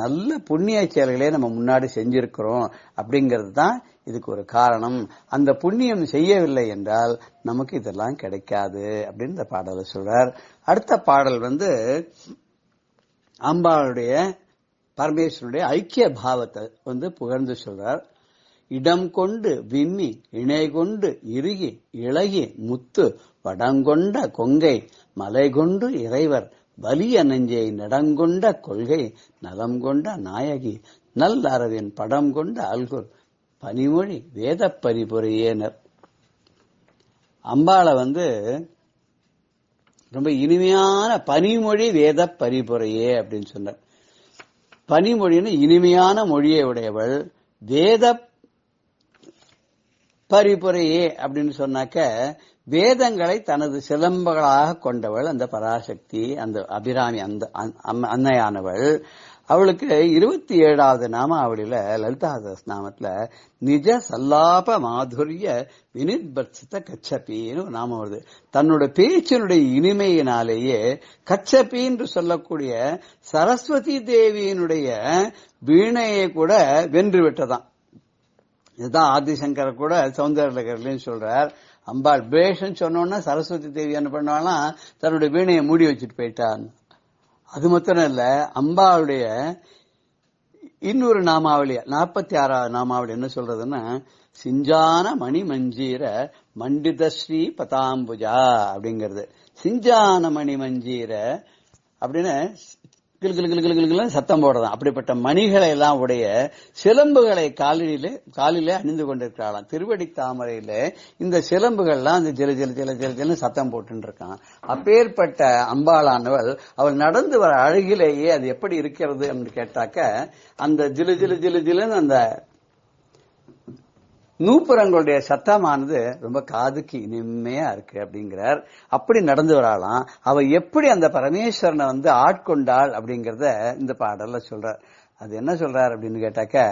நல்ல புண்ணிய செயல்களே நம்ம முன்னாடி செஞ்சிருக்கிறோம் அப்படிங்கிறது தான் இதுக்கு ஒரு காரணம். அந்த புண்ணியம் செய்யவில்லை என்றால் நமக்கு இதெல்லாம் கிடைக்காது அப்படின்னு இந்த பாடலை சொல்றார். அடுத்த பாடல் வந்து அம்பாளுடைய பரமேஸ்வருடைய ஐக்கிய பாவத்தை வந்து புகழ்ந்து சொல்றார். இடம் கொண்டு விம்மி இணை கொண்டு இறுகி இளகி முத்து வடங்கொண்ட கொங்கை மலை கொண்டு இறைவர் வலிய நெஞ்சை நடங்கொண்ட கொள்கை நலம் கொண்ட நாயகி நல் அரவின் படம் கொண்ட அல்குர் பனிமொழி வேத பரிபுரையேனர். அம்பாளை வந்து ரொம்ப இனிமையான பனிமொழி வேத பரிபுரையே அப்படின்னு சொன்னார். பனிமொழின்னு இனிமையான மொழியை உடையவள், வேத பரிபுரையே அப்படின்னு சொன்னாக்க வேதங்களை தனது சிலம்பங்களாக கொண்டவள் அந்த பராசக்தி, அந்த அபிராமி, அந்த அன்னையானவள். அவளுக்கு 27வது நாமாவளியில லலிதா சஹஸ்ரநாமத்துல நிஜ சல்லாப மாதுரிய வினிர்பர்சித கச்சபின்னு ஒரு நாமம் வருது. தன்னோட பேச்சினுடைய இனிமையினாலேயே கச்சபி என்று சொல்லக்கூடிய சரஸ்வதி தேவியினுடைய வீணையை கூட வென்று விட்டதாம். இதுதான் ஆதிசங்கர் கூட சௌந்தரலகர்லயும் சொல்றார். அம்பாள் பேஷன் சொன்னோன்னா சரஸ்வதி தேவி என்ன பண்ணுவானா தன்னுடைய வீணையை மூடி வச்சுட்டு போயிட்டான். அது மாத்திரம் இல்ல, அம்பாளுடைய இன்னொரு நாமாவளி 46வது நாமாவளி என்ன சொல்றதுன்னா சிஞ்சான மணி மஞ்சீர மண்டித ஸ்ரீ பதாம்புஜா அப்படிங்கிறது. சிஞ்சான மணி மஞ்சீர அப்படின்னு கிளு கிளு கிளு கிளு கிளு சத்தம் போடுறதான். அப்படிப்பட்ட மணிகளை எல்லாம் உடைய சிலம்புகளை காலிலே அணிந்து கொண்டிருக்கிறாளாம். திருவடி தாமரையில இந்த சிலம்புகள்லாம் அந்த ஜெல ஜெல ஜெல ஜெல ஜெல சத்தம் போட்டு இருக்கான். அப்பேற்பட்ட அம்பாளானவள் அவள் நடந்து வர அழகிலேயே அது எப்படி இருக்கிறது அப்படின்னு கேட்டாக்க, அந்த ஜிலு ஜிலு ஜிலு ஜிலுன்னு அந்த நூப்புறங்களுடைய சத்தமானது ரொம்ப காதுக்கு இனிமையா இருக்கு அப்படிங்கிறார். அப்படி நடந்து வராளாம். அவ எப்படி அந்த பரமேஸ்வரனை ஆட்கொண்டாள் அப்படிங்கறத இந்த பாடல்ல சொல்றார். அது என்ன சொல்றார் அப்படின்னு கேட்டாக்க,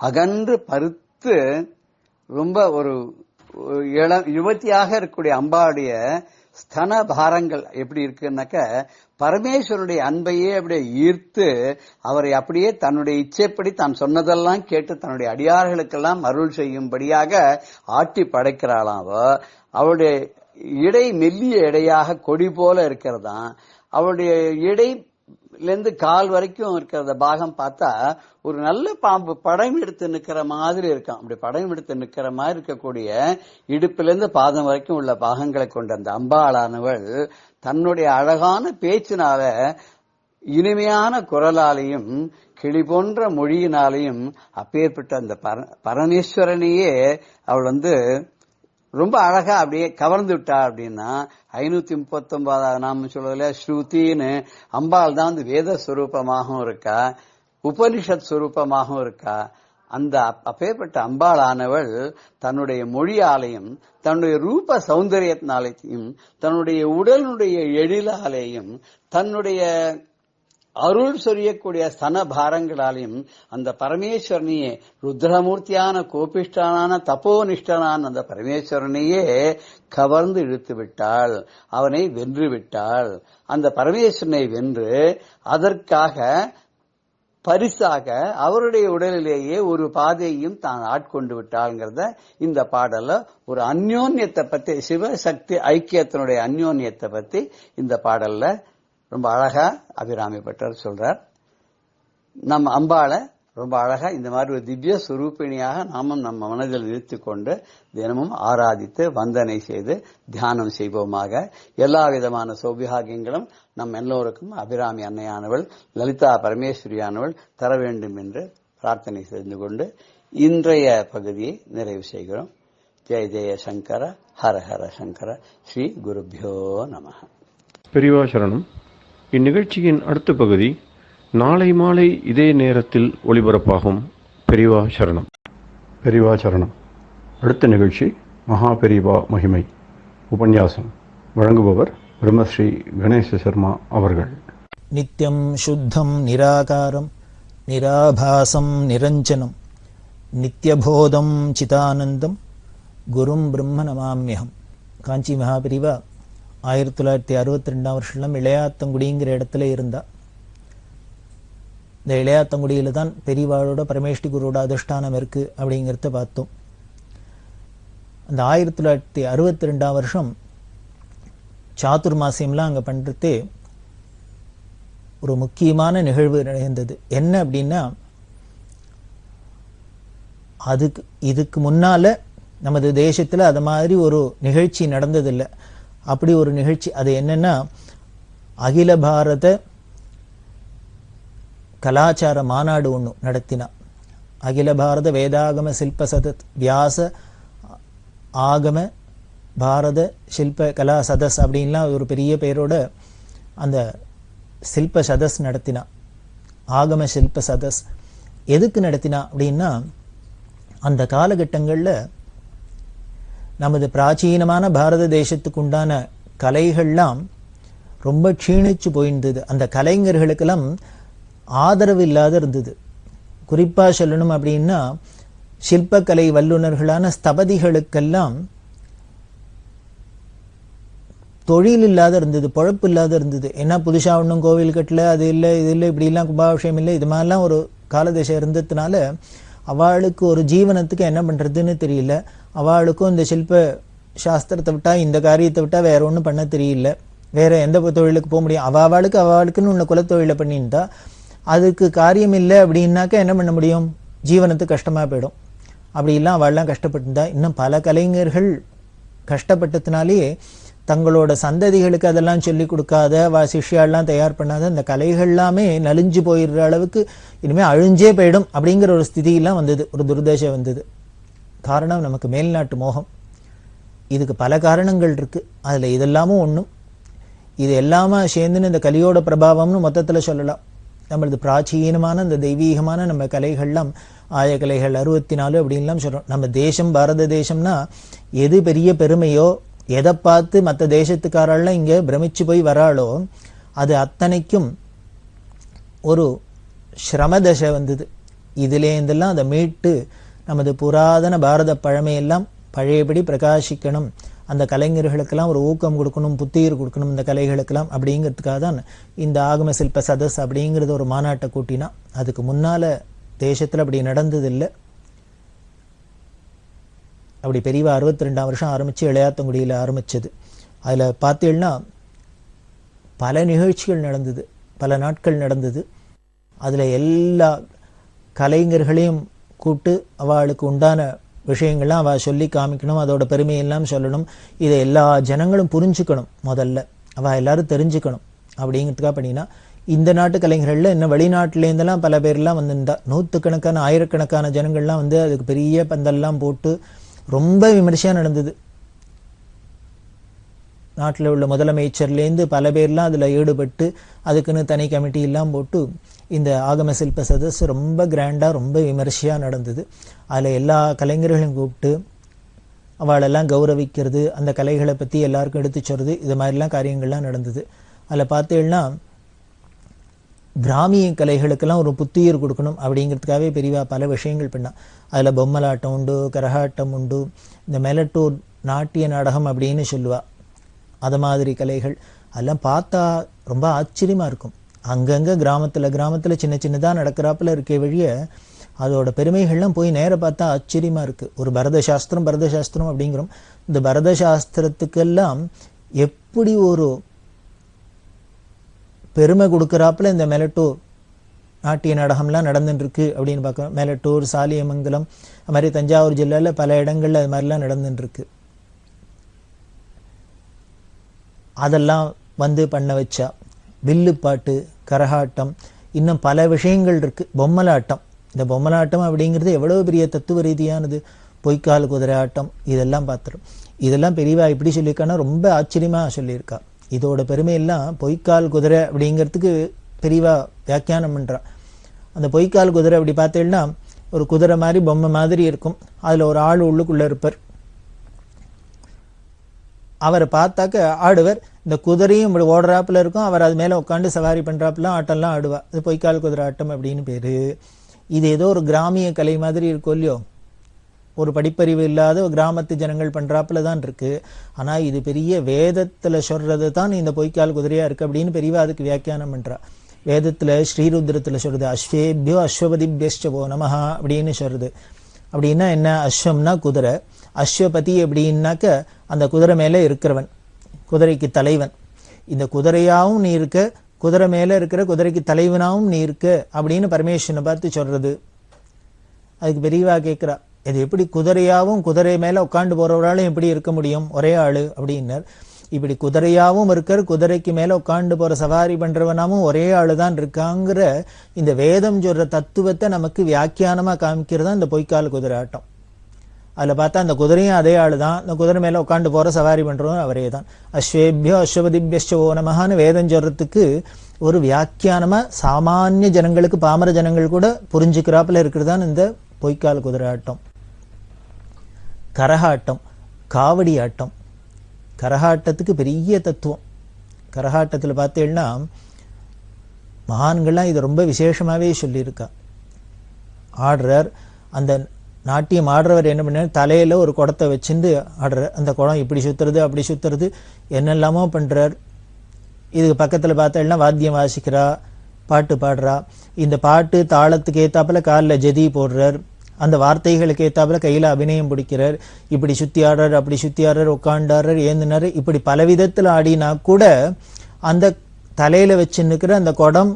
அகன்று பருத்து ரொம்ப ஒரு யுவதியாக இருக்கக்கூடிய அம்பாவுடைய ஸ்தன பாரங்கள் எப்படி இருக்குன்னாக்க, பரமேஸ்வரனுடைய அன்பையே அப்படியே ஈர்த்து அவரை அப்படியே தன்னுடைய இச்சைப்படி தான் சொன்னதெல்லாம் கேட்டு தன்னுடைய அடியார்களுக்கெல்லாம் அருள் செய்யும்படியாக ஆட்டி படைக்கிறாளாம். அவளுடைய இடை மெல்லிய இடையாக கொடி போல இருக்கிறதாம். அவளுடைய இடையிலிருந்து கால் வரைக்கும் இருக்கிறத பாகம் பார்த்தா ஒரு நல்ல பாம்பு படம் எடுத்து நிக்கிற மாதிரி இருக்கான். அப்படி படம் எடுத்து நிக்கிற மாதிரி இருக்கக்கூடிய இடுப்பிலிருந்து பாதம் வரைக்கும் உள்ள பாகங்களை கொண்ட அந்த அம்பாளானவள் தன்னுடைய அழகான பேச்சினால, இனிமையான குரலாலையும், கிளி போன்ற மொழியினாலையும் அப்பேற்பட்ட அந்த பரமேஸ்வரனையே அவள் ரொம்ப அழகா அப்படியே கவர்ந்து விட்டா. அப்படின்னா 539 நாம சொல்றதுல ஸ்ருதின்னு அம்பாள் தான் வேத ஸ்வரூபமாகவும் இருக்கா, உபனிஷத் ஸ்வரூபமாகவும் இருக்கா. அந்த அப்பேற்பட்ட அம்பாளானவள் தன்னுடைய மொழியாலையும், தன்னுடைய ரூப சௌந்தரியத்தினாலையும், தன்னுடைய உடலுடைய எழிலாலேயும், தன்னுடைய அருள் சொரியக்கூடிய ஸ்தன பாரங்களாலையும் அந்த பரமேஸ்வரனையே, ருத்ரமூர்த்தியான கோபிஷ்டனான தபோனிஷ்டனான அந்த பரமேஸ்வரனையே கவர்ந்து இழுத்து விட்டாள். அவனை வென்று விட்டாள். அந்த பரமேஸ்வரனை வென்று அதற்காக பரிசாக அவருடைய உடலிலேயே ஒரு பாதையையும் தான் ஆட்கொண்டு விட்டாள்ங்கிறத இந்த பாடல்ல ஒரு அந்யோன்யத்தை பத்தி, சிவசக்தி ஐக்கியத்தினுடைய அந்யோன்யத்தை பத்தி இந்த பாடல்ல ரொம்ப அழகா அபிராமி பட்டர் சொல்றார். நம்ம அம்பாளை ரொம்ப அழகா இந்த மாதிரி ஒரு திவ்ய சுரூபிணியாக நாமும் நம்ம மனதில் நிறுத்திக் கொண்டு தினமும் ஆராதித்து வந்தனை செய்து தியானம் செய்வோமாக. எல்லா விதமான சௌபாகியங்களும் நம் எல்லோருக்கும் அபிராமி அன்னையானவள், லலிதா பரமேஸ்வரியானவள் தர வேண்டும் என்று பிரார்த்தனை செய்து கொண்டு இன்றைய பகுதியை நிறைவு செய்கிறோம். ஜெய ஜெய சங்கர, ஹர ஹர சங்கர, ஸ்ரீ குருபியோ நம. பெரியவா சரணம். இந்நிகழ்ச்சியின் அடுத்த பகுதி நாளை மாலை இதே நேரத்தில் ஒளிபரப்பாகும். பெரியவா சரணம். பெரியவா சரணம். அடுத்த நிகழ்ச்சி மகா பெரியவா மகிமை உபன்யாசம். வழங்குபவர் பிரம்மஸ்ரீ கணேச சர்மா அவர்கள். நித்யம் சுத்தம் நிராகாரம் நிராபாசம் நிரஞ்சனம் நித்யபோதம் சிதானந்தம் குரும் பிரம்ம நமாம்யகம். காஞ்சி மகாபெரிவா 1962 வருஷம் இளையாத்தங்குடிங்கிற இடத்துல இருந்தா. இந்த இளையாத்தங்குடியில தான் பெரியவாளோட பரமேஷ்டி குருவோட அதிஷ்டானம் இருக்கு அப்படிங்கிறத பார்த்தோம். அந்த 1962 வருஷம் சாதுர்மாசியம்லாம் அங்க பண்றதே ஒரு முக்கியமான நிகழ்வு நடந்தது. என்ன அப்படின்னா, இதுக்கு முன்னால நமது தேசத்துல அது மாதிரி ஒரு நிகழ்ச்சி நடந்ததில்லை. அப்படி ஒரு நிகழ்ச்சி. அது என்னன்னா, அகில பாரத கலாச்சார மாநாடு ஒன்று நடத்தினா. அகில பாரத வேதாகம சில்ப சதத் வியாச ஆகம பாரத சில்ப கலா சதஸ் அப்படின்லாம் ஒரு பெரிய பெயரோட அந்த சில்ப சதஸ் நடத்தினா. ஆகம சில்ப சதஸ் எதுக்கு நடத்தினா அப்படின்னா, அந்த காலகட்டங்களில் நமது பிராச்சீனமான பாரத தேசத்துக்கு உண்டான கலைகள்லாம் ரொம்ப க்ஷீணிச்சு போயிருந்தது. அந்த கலைஞர்களுக்கெல்லாம் ஆதரவு இல்லாத இருந்தது. குறிப்பா சொல்லணும் அப்படின்னா, சில்பக்கலை வல்லுநர்களான ஸ்தபதிகளுக்கெல்லாம் தொழில் இல்லாத இருந்தது, பொழப்பு இல்லாத இருந்தது. ஏன்னா புதுசா ஒன்றும் கோவில் கட்டல, அது இல்லை இது இல்லை, இப்படிலாம் கும்பாபிஷேகம் இல்லை, இது மாதிரிலாம் ஒரு காலதேசம் இருந்ததுனால அவளுக்கு ஒரு ஜீவனத்துக்கு என்ன பண்றதுன்னு தெரியல. அவளுக்கும் இந்த சில்ப சாஸ்திரத்தை விட்டா, இந்த காரியத்தை விட்டா வேற ஒன்றும் பண்ண தெரியல. வேற எந்த தொழிலுக்கு போக முடியும்? அவளுக்குன்னு உள்ள குலத்தொழிலை பண்ணியிருந்தா அதுக்கு காரியம் இல்லை அப்படின்னாக்க என்ன பண்ண முடியும்? ஜீவனத்துக்கு கஷ்டமா போயிடும். அப்படி எல்லாம் அவள்லாம் கஷ்டப்பட்டிருந்தா. இன்னும் பல கலைஞர்கள் கஷ்டப்பட்டதுனாலேயே தங்களோட சந்ததிகளுக்கு அதெல்லாம் சொல்லிக் கொடுக்காத சிஷ்யாலாம் தயார் பண்ணாத அந்த கலைகள் எல்லாமே நலிஞ்சு போயிடுற அளவுக்கு இனிமேல் அழிஞ்சே போயிடும் அப்படிங்கிற ஒரு ஸ்திதியெல்லாம் வந்தது, ஒரு துர்தசை வந்தது. காரணம் நமக்கு மேல்நாட்டு மோகம். இதுக்கு பல காரணங்கள் இருக்கு, அதில் இதெல்லாமும் ஒன்றும். இது எல்லாமே சேர்ந்துன்னு இந்த கலியோட பிரபாவம்னு மொத்தத்தில் சொல்லலாம். நம்மளது பிராச்சீனமான இந்த தெய்வீகமான நம்ம கலைகள்லாம் ஆயக்கலைகள் 64 அப்படின்லாம் சொல்கிறோம். நம்ம தேசம் பாரத தேசம்னா எது பெரிய பெருமையோ, எதை பார்த்து மற்ற தேசத்துக்காரெல்லாம் இங்கே பிரமிச்சு போய் வராளோ அது அத்தனைக்கும் ஒரு ஸ்ரமதசை வந்தது. இதுலேருந்தெல்லாம் அதை மீட்டு நமது புராதன பாரத பழமையெல்லாம் பழையபடி பிரகாசிக்கணும், அந்த கலைஞர்களுக்கெல்லாம் ஒரு ஊக்கம் கொடுக்கணும், புத்துயிர் கொடுக்கணும் இந்த கலைகளுக்கெல்லாம் அப்படிங்கிறதுக்காக தான் இந்த ஆகம சில்ப சதஸ் அப்படிங்கிறது ஒரு மாநாட்டை கூட்டினா. அதுக்கு முன்னால் தேசத்தில் அப்படி நடந்ததில்லை. அப்படி பெரியவா 62ஆம் வருஷம் ஆரம்பித்து இளையாத்தங்குடியில் ஆரம்பித்தது. அதில் பார்த்தீங்கன்னா பல நிகழ்ச்சிகள் நடந்தது, பல நாட்கள் நடந்தது. அதில் எல்லா கலைஞர்களையும் கூப்பிட்டு அவளுக்கு உண்டான விஷயங்கள்லாம் அவள் சொல்லி காமிக்கணும், அதோட பெருமையெல்லாம் சொல்லணும். இதை எல்லா ஜனங்களும் புரிஞ்சுக்கணும், முதல்ல அவள் எல்லாரும் தெரிஞ்சுக்கணும் அப்படிங்கிறதுக்காக பண்ணினா. இந்த நாட்டு கலைஞர்களில் இன்னும் வெளிநாட்டிலேருந்தெல்லாம் பல பேர்லாம் வந்துருந்தா, நூற்றுக்கணக்கான ஆயிரக்கணக்கான ஜனங்கள்லாம் வந்து அதுக்கு பெரிய பந்தல்லாம் போட்டு ரொம்ப விமர்சையாக நடந்தது. நாட்டில் உள்ள முதலமைச்சர்லேருந்து பல பேர்லாம் அதில் ஈடுபட்டு அதுக்குன்னு தனி கமிட்டி எல்லாம் போட்டு இந்த ஆகம சில்ப சதஸ் ரொம்ப கிராண்டாக ரொம்ப விமர்சையாக நடந்தது. அதில் எல்லா கலைஞர்களையும் கூப்பிட்டு அவளெல்லாம் கௌரவிக்கிறது, அந்த கலைகளை பற்றி எல்லாருக்கும் எடுத்து சொல்கிறது, இது மாதிரிலாம் காரியங்கள்லாம் நடந்தது. அதில் பார்த்தீங்கன்னா கிராமிய கலைகளுக்கெல்லாம் ஒரு புத்துயிர் கொடுக்கணும் அப்படிங்கிறதுக்காகவே பெரியவா பல விஷயங்கள் பண்ணால். அதில் பொம்மலாட்டம் உண்டு, கரகாட்டம் உண்டு, இந்த மெலட்டூர் நாட்டிய நாடகம் அப்படின்னு சொல்லுவாள், அது மாதிரி கலைகள் அதெல்லாம் பார்த்தா ரொம்ப ஆச்சரியமாக இருக்கும். அங்கங்கே கிராமத்தில் சின்ன சின்னதாக நடக்கிறாப்புல இருக்க வழிய அதோட பெருமைகள்லாம் போய் நேர பார்த்தா ஆச்சரியமாக இருக்குது. ஒரு பரத சாஸ்திரம் அப்படிங்கிறோம். இந்த பரத சாஸ்திரத்துக்கெல்லாம் எப்படி ஒரு பெருமை கொடுக்குறாப்புல இந்த மெலட்டூர் நாட்டிய நாடகம்லாம் நடந்துட்டுருக்கு அப்படின்னு பார்க்குறோம். மெலட்டூர், சாலியமங்கலம், அது மாதிரி தஞ்சாவூர் ஜில்லாவில் பல இடங்கள்ல அது மாதிரிலாம் நடந்துட்டுருக்கு. அதெல்லாம் வந்து பண்ண வச்சா. வில்லுப்பாட்டு, கரகாட்டம், இன்னும் பல விஷயங்கள் இருக்குது. பொம்மலாட்டம், இந்த பொம்மலாட்டம் அப்படிங்கிறது எவ்வளோ பெரிய தத்துவ ரீதியானது. பொய்க்கால் குதிரை ஆட்டம், இதெல்லாம் பார்த்துரும். இதெல்லாம் பெரியவா இப்படி சொல்லியிருக்கான்னா ரொம்ப ஆச்சரியமாக சொல்லியிருக்கா. இதோட பெருமையெல்லாம் பொய்க்கால் குதிரை அப்படிங்கிறதுக்கு பெரியவா வியாக்கியானம் பண்ணுறா. அந்த பொய்க்கால் குதிரை அப்படி பார்த்தீங்கன்னா ஒரு குதிரை மாதிரி பொம்மை மாதிரி இருக்கும், அதில் ஒரு ஆள் உள்ளுக்குள்ளே இருப்பார். அவரை பார்த்தாக்க ஆடுவர், இந்த குதிரையும் இப்படி ஓடுறாப்புல இருக்கும், அவர் அது மேலே உட்காந்து சவாரி பண்ணுறாப்புலாம் ஆட்டம்லாம் ஆடுவா. அது பொய்க்கால் குதிரை ஆட்டம் அப்படின்னு பேர். இது ஏதோ ஒரு கிராமிய கலை மாதிரி இருக்கும் இல்லையோ, ஒரு படிப்பறிவு இல்லாத ஒரு கிராமத்து ஜனங்கள் பண்ணுறாப்புல தான் இருக்குது. ஆனால் இது பெரிய வேதத்தில் சொல்கிறது தான் இந்த பொய்க்கால் குதிரையாக இருக்குது அப்படின்னு பெரியவா அதுக்கு வியாக்கியானம் பண்ணுறா. வேதத்தில் ஸ்ரீருத்ரத்தில் சொல்கிறது அஸ்வேபியோ அஸ்வபதிபியோ நமஹா அப்படின்னு சொல்கிறது. அப்படின்னா என்ன? அஸ்வம்னா குதிரை, அஸ்வபதி அப்படின்னாக்க அந்த குதிரை மேலே இருக்கிறவன், குதிரைக்கு தலைவன். இந்த குதிரையாகவும் நீ இருக்க, குதிரை மேலே இருக்கிற குதிரைக்கு தலைவனாகவும் நீ இருக்க அப்படின்னு பரமேஸ்வரனை பார்த்து சொல்கிறது. அதுக்கு பெரியவா கேட்குறா, இது எப்படி குதிரையாகவும் குதிரை மேலே உட்காந்து போகிறவராலும் எப்படி இருக்க முடியும் ஒரே ஆள் அப்படின்னார். இப்படி குதிரையாகவும் இருக்கார், குதிரைக்கு மேலே உட்காந்து போகிற சவாரி பண்ணுறவனாவும் ஒரே ஆள் தான் இருக்காங்கிற இந்த வேதம் சொல்கிற தத்துவத்தை நமக்கு வியாக்கியானமாக காமிக்கிறது தான் இந்த பொய்க்கால் குதிரை ஆட்டம். அதில் பார்த்தா அந்த குதிரையும் அதே ஆள் தான், அந்த குதிரை மேலே உட்காந்து போகிற சவாரி பண்ணுறவன் அவரே தான். அஸ்வேபியோ அஸ்வபதிபியோ நமஹான்னு வேதம் சொல்கிறதுக்கு ஒரு வியாக்கியானமாக சாமானிய ஜனங்களுக்கு, பாமர ஜனங்கள் கூட புரிஞ்சுக்கிறாப்புல இருக்கிறது தான் இந்த பொய்க்கால் குதிரை ஆட்டம். கரகாட்டம், காவடி ஆட்டம். கரகாட்டத்துக்கு பெரிய தத்துவம். கரகாட்டத்தில் பார்த்தீங்கன்னா மகான்கள்லாம் இதை ரொம்ப விசேஷமாகவே சொல்லியிருக்கா. ஆடுறார், அந்த நாட்டியம் ஆடுறவர் என்ன பண்ணார், தலையில் ஒரு குடத்தை வச்சுட்டு ஆடுறார். அந்த குடம் இப்படி சுற்றுறது அப்படி சுற்றுறது என்னெல்லாமோ பண்ணுறார். இதுக்கு பக்கத்தில் பார்த்தீங்கன்னா வாத்தியம் வாசிக்கிறா, பாட்டு பாடுறா. இந்த பாட்டு தாளத்துக்கு ஏற்றாப்புல காலில் ஜதி போடுறார், அந்த வார்த்தைகளுக்கு ஏற்றாப்புல கையில் அபிநயம் பிடிக்கிறார். இப்படி சுற்றி ஆடுறார், அப்படி சுற்றி ஆடுறார், உட்காண்டாடுறார், ஏந்தினார். இப்படி பல விதத்தில் ஆடினா கூட அந்த தலையில் வச்சுன்னுக்கிற அந்த குடம்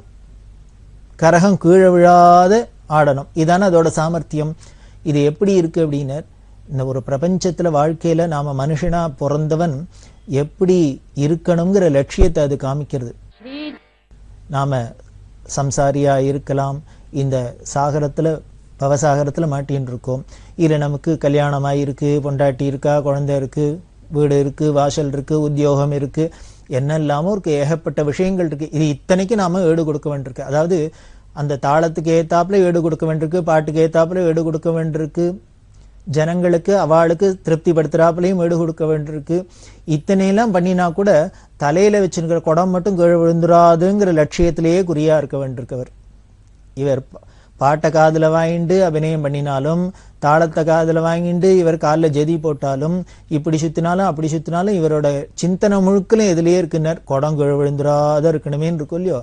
கரகம் கீழே விழாத ஆடணும். இதான அதோட சாமர்த்தியம். இது எப்படி இருக்குது அப்படின்னார், இந்த ஒரு பிரபஞ்சத்துல வாழ்க்கையில நாம மனுஷனா பிறந்தவன் எப்படி இருக்கணுங்கிற லட்சியத்தை அது காமிக்கிறது. நாம சம்சாரியா இருக்கலாம், இந்த சாகரத்துல பவசாகரத்துல மாட்டின்னு இருக்கோம், இல்ல நமக்கு கல்யாணமாயிருக்கு, பொண்டாட்டி இருக்கா, குழந்தை இருக்கு, வீடு இருக்கு, வாசல் இருக்கு, உத்தியோகம் இருக்கு, என்ன இல்லாம ஒரு ஏகப்பட்ட விஷயங்கள் இருக்கு. இது இத்தனைக்கு நாம ஈடு கொடுக்க வேண்டியிருக்கு. அதாவது அந்த தாளத்துக்கு ஏத்தாப்புல ஈடு கொடுக்க வேண்டியிருக்கு, பாட்டுக்கு ஏத்தாப்புல ஈடு கொடுக்க வேண்டியிருக்கு, ஜனங்களுக்கு அவளுக்கு திருப்தி படுத்துறாப்புலையும் ஈடு கொடுக்க வேண்டியிருக்கு. இத்தனையெல்லாம் பண்ணினா கூட தலையில வச்சிருக்கிற குடம் மட்டும் கீழே விழுந்துராதுங்கிற லட்சியத்திலேயே குறியா இருக்க வேண்டியிருக்கவர். இவர் பாட்டை காதுல வாங்கிட்டு அபிநயம் பண்ணினாலும், தாளத்தை காதுல வாங்கிட்டு இவர் காலில் ஜெதி போட்டாலும், இப்படி சுத்தினாலும் அப்படி சுத்தினாலும் இவரோட சிந்தனை முழுக்கலும் எதுலயே இருக்குனர், குடம் கீழே விழுந்துராத இருக்கணுமேன்னு இருக்கும் இல்லையோ.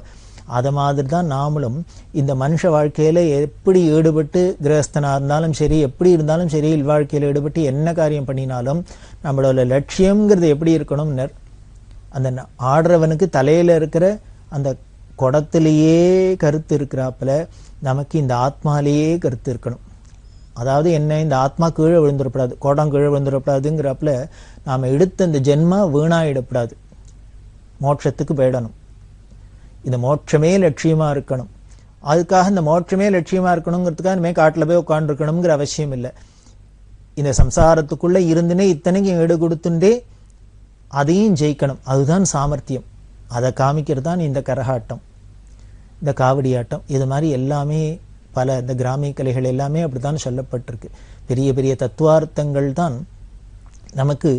அத மாதிரி தான் நாமளும் இந்த மனுஷ வாழ்க்கையில எப்படி ஈடுபட்டு, கிரகஸ்தனா இருந்தாலும் சரி, எப்படி இருந்தாலும் சரி, இல்வாழ்க்கையில ஈடுபட்டு என்ன காரியம் பண்ணினாலும் நம்மளோட லட்சியம்ங்கிறது எப்படி இருக்கணும்னர், அந்த ஆடுறவனுக்கு தலையில இருக்கிற அந்த குடத்திலேயே கருத்து இருக்கிறாப்புல நமக்கு இந்த ஆத்மாலேயே கருத்து இருக்கணும். அதாவது என்ன, இந்த ஆத்மா கீழே விழுந்துடப்படாது, குடம் கீழே விழுந்துடப்படாதுங்கிறாப்புல நாம எடுத்த இந்த ஜென்மா வீணாயிடப்படாது, மோட்சத்துக்கு போயிடணும். இந்த மோட்சமே லட்சியமா இருக்கணும். அதுக்காக இந்த மோட்சமே லட்சியமா இருக்கணுங்கிறதுக்காக இனிமே காட்டுல போய் உட்காந்துருக்கணுங்கிற அவசியம் இல்லை. இந்த சம்சாரத்துக்குள்ள இருந்துனே இத்தனைக்கும் ஈடு கொடுத்துட்டே அதையும் ஜெயிக்கணும். அதுதான் சாமர்த்தியம். அதை காமிக்கிறது தான் இந்த கரகாட்டம், இந்த காவடி ஆட்டம். இது மாதிரி எல்லாமே பல இந்த கிராமிய கலைகள் எல்லாமே அப்படித்தான் சொல்லப்பட்டிருக்கு. பெரிய பெரிய தத்துவார்த்தங்கள் தான் நமக்கு